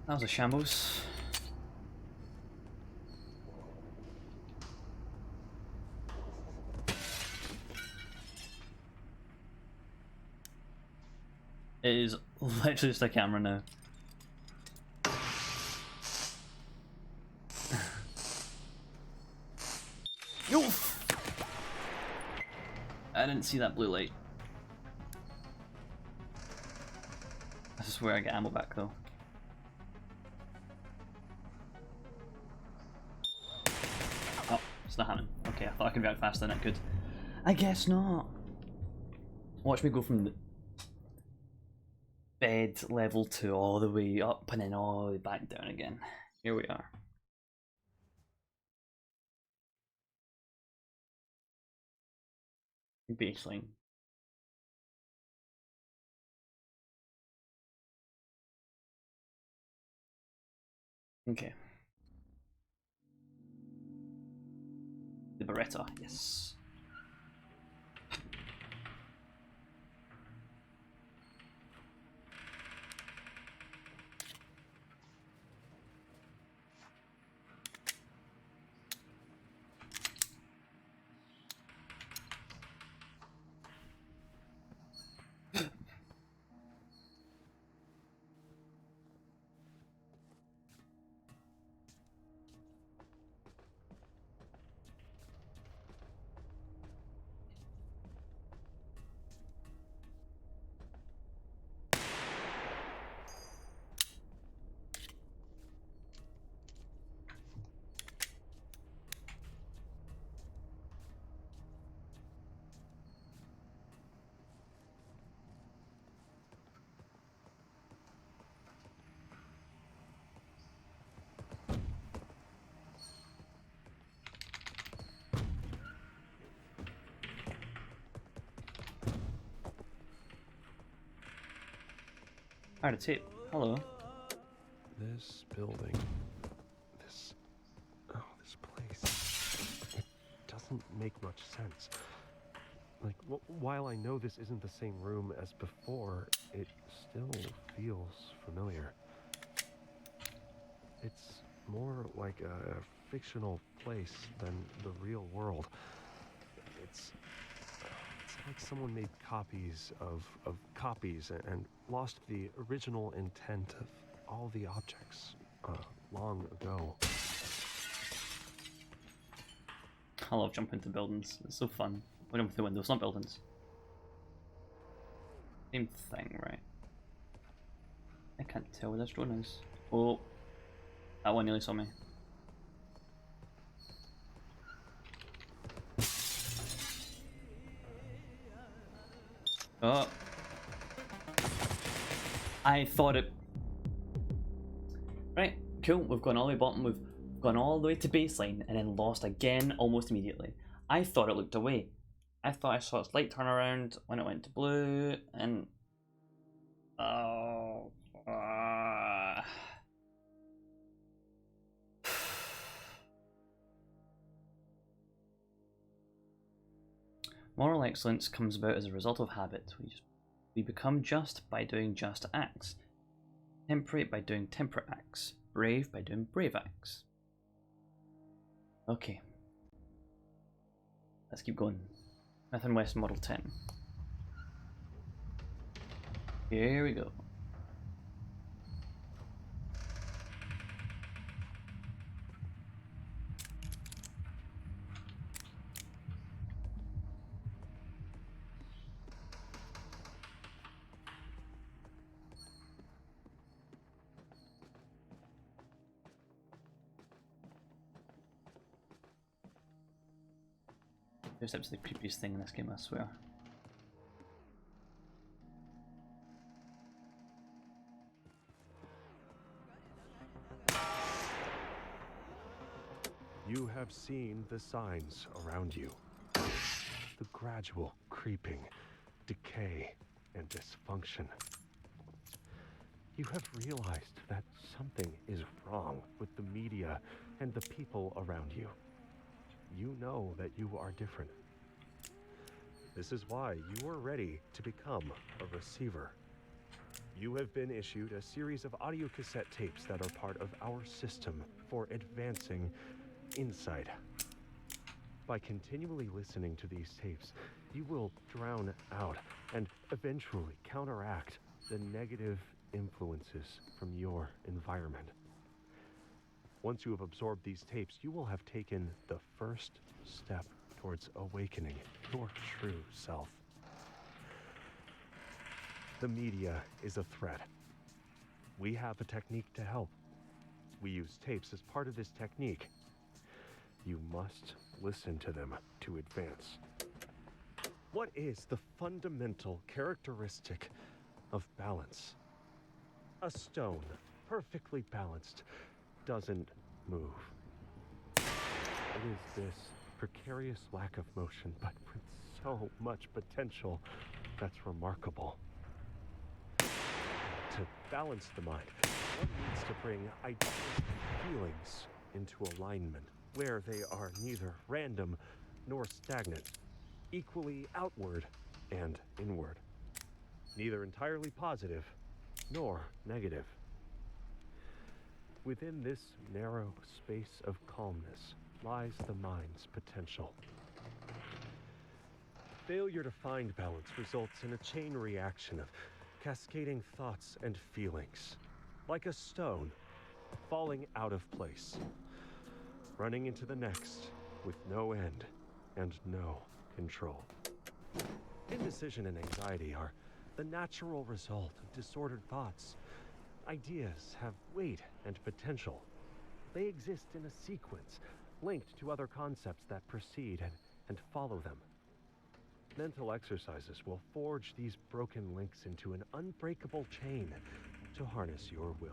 That was a shambles. It is literally just a camera now. Yo! I didn't see that blue light. This is where I get ammo back though. Oh, it's not happening. Okay, I thought I could react faster than I could. I guess not. Watch me go from the bed level 2 all the way up and then all the way back down again. Here we are. Baseline. Okay. The Beretta, yes. I had a tape. Hello. This building, this place, it doesn't make much sense. Like, while I know this isn't the same room as before, it still feels familiar. It's more like a fictional place than the real world. It's like someone made copies of copies and lost the original intent of all the objects long ago. I love jumping into buildings. It's so fun. We jump through windows, not buildings. Same thing, right? I can't tell where this drone is. Oh, that one nearly saw me. Oh. I thought it... Right, cool. We've gone all the way bottom. We've gone all the way to baseline and then lost again almost immediately. I thought it looked away. I thought I saw its light turn around when it went to blue and... Oh... Moral excellence comes about as a result of habit. We become just by doing just acts. Temperate by doing temperate acts. Brave by doing brave acts. Okay. Let's keep going. Smith & Wesson Model 10. Here we go. This is the creepiest thing in this game, I swear. You have seen the signs around you. The gradual creeping, decay, and dysfunction. You have realized that something is wrong with the media and the people around you. You know that you are different. This is why you are ready to become a receiver. You have been issued a series of audio cassette tapes that are part of our system for advancing insight. By continually listening to these tapes, you will drown out and eventually counteract the negative influences from your environment. Once you have absorbed these tapes, you will have taken the first step towards awakening your true self. The media is a threat. We have a technique to help. We use tapes as part of this technique. You must listen to them to advance. What is the fundamental characteristic of balance? A stone, perfectly balanced, doesn't move. It is this precarious lack of motion, but with so much potential that's remarkable. To balance the mind, one needs to bring ideas and feelings into alignment, where they are neither random nor stagnant, equally outward and inward, neither entirely positive nor negative. Within this narrow space of calmness lies the mind's potential. Failure to find balance results in a chain reaction of cascading thoughts and feelings, like a stone falling out of place, running into the next with no end and no control. Indecision and anxiety are the natural result of disordered thoughts. Ideas have weight and potential. They exist in a sequence, linked to other concepts that precede and follow them. Mental exercises will forge these broken links into an unbreakable chain to harness your will.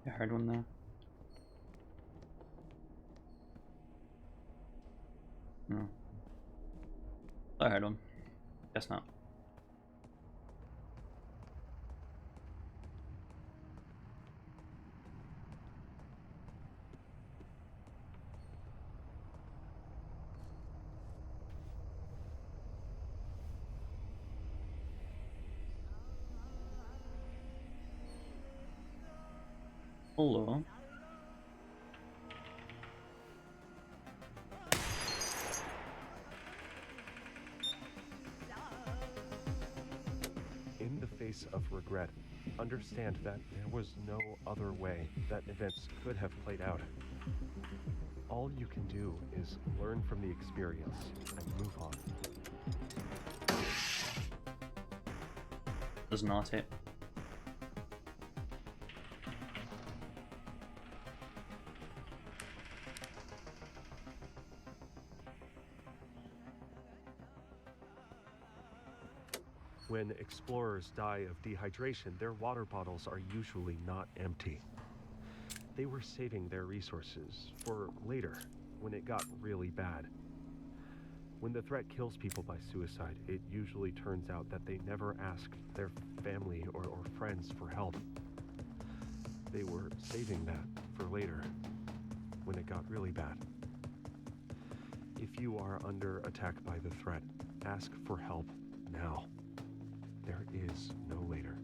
I heard one there. No. I heard one. Guess not. Hello. In the face of regret, understand that there was no other way that events could have played out. All you can do is learn from the experience and move on. Does not it? When explorers die of dehydration, their water bottles are usually not empty. They were saving their resources for later, when it got really bad. When the threat kills people by suicide, it usually turns out that they never asked their family or friends for help. They were saving that for later, when it got really bad. If you are under attack by the threat, ask for help now. There is no later.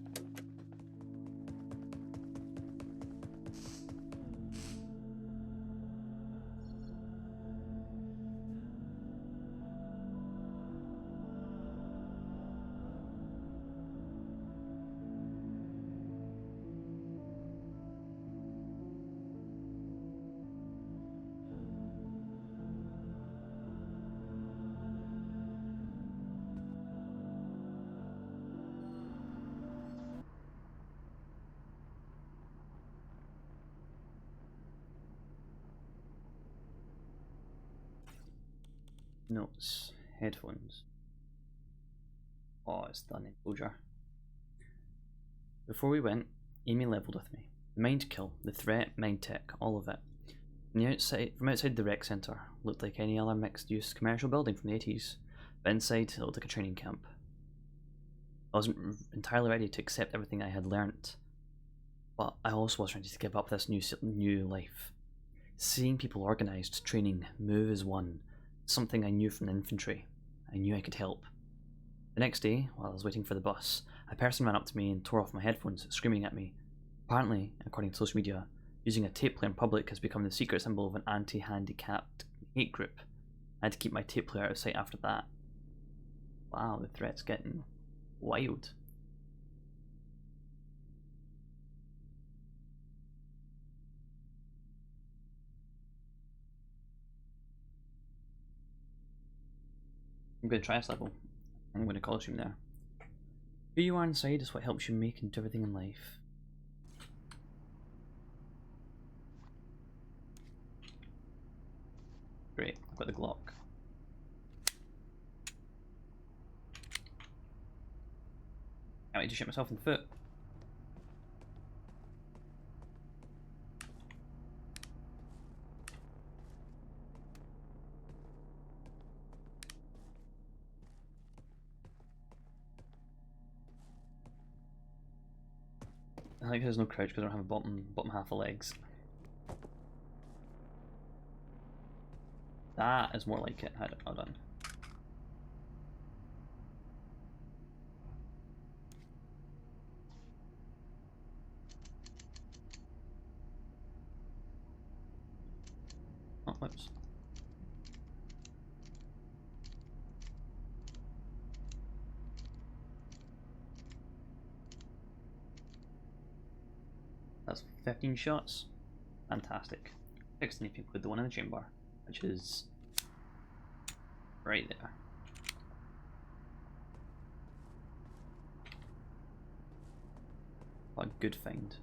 Notes. Headphones. Oh, it's done enclosure. Before we went, Amy levelled with me. The mind kill, the threat, mind tech, all of it. From outside the rec centre, looked like any other mixed-use commercial building from the 80s, but inside it looked like a training camp. I wasn't entirely ready to accept everything I had learnt, but I also wasn't ready to give up this new life. Seeing people organised, training, move as one, something I knew from the infantry. I knew I could help. The next day, while I was waiting for the bus, a person ran up to me and tore off my headphones, screaming at me, Apparently, according to social media, using a tape player in public has become the secret symbol of an anti-handicapped hate group. I had to keep my tape player out of sight after that. Wow, the threat's getting wild. I'm going to try this level. I'm going to call stream there. Who you are inside is what helps you make into everything in life. Great, I've got the Glock. Can't wait to shoot myself in the foot. I think there's no crouch because I don't have a bottom half of legs. That is more like it. Hold on. Oh, whoops. That's 15 shots. Fantastic. 16 if you include the one in the chamber, which is right there. What a good find.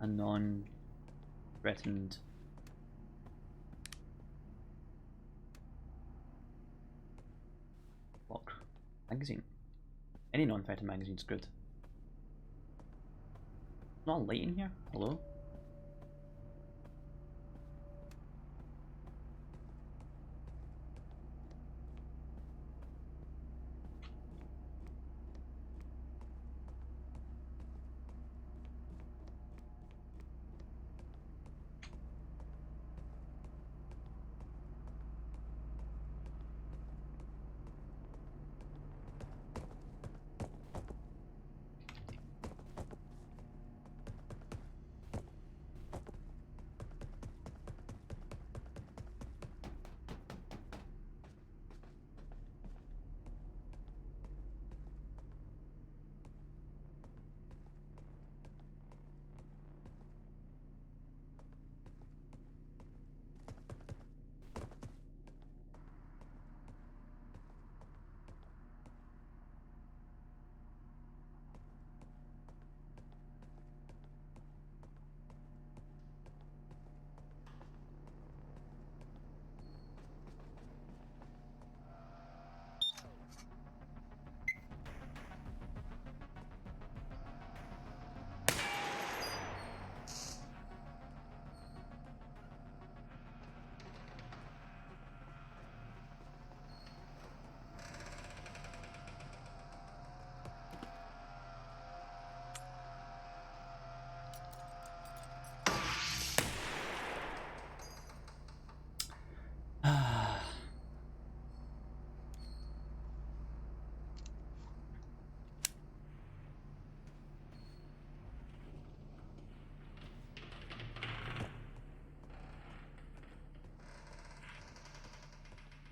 A non-threatened block magazine. Any non-threatened magazine's good. Not light in here? Hello?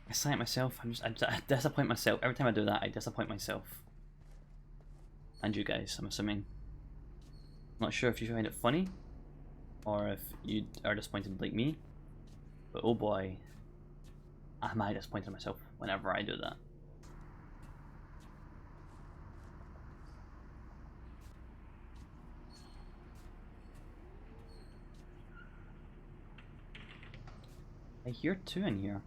I cite myself. I disappoint myself every time I do that. I disappoint myself, and you guys. I'm assuming. Not sure if you find it funny, or if you are disappointed like me. But oh boy, am I disappointed in myself whenever I do that. I hear two in here.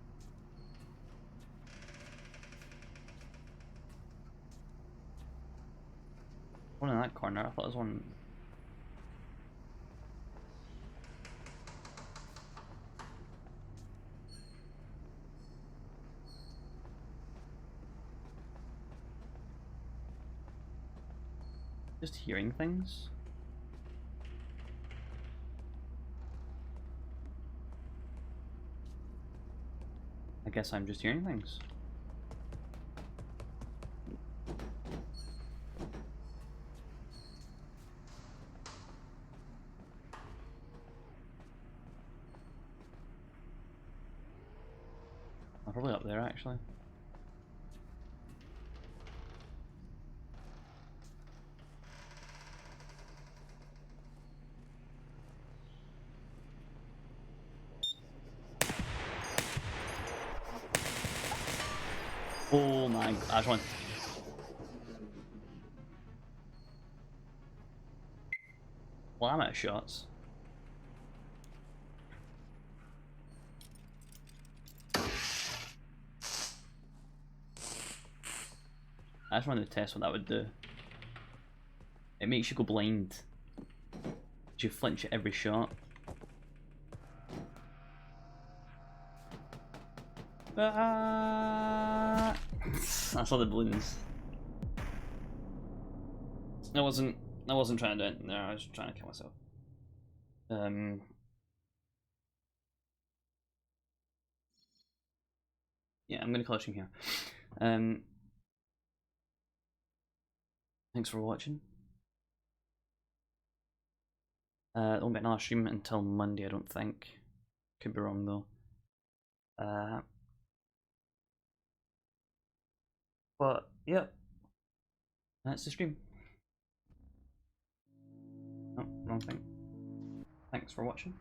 One in that corner. I thought there was one. Just hearing things. I guess I'm just hearing things. Probably up there actually. Oh my god, that's one. Well, I'm out of shots. I just wanted to test what that would do. It makes you go blind. You flinch at every shot. I saw the balloons. I wasn't trying to do anything there, I was trying to kill myself. Yeah, I'm gonna call it stream here. Thanks for watching. There won't be another stream until Monday, I don't think. Could be wrong though. But yeah, that's the stream. Oh, wrong thing. Thanks for watching,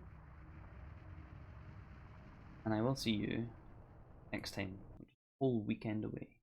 and I will see you next time, which is a whole weekend away.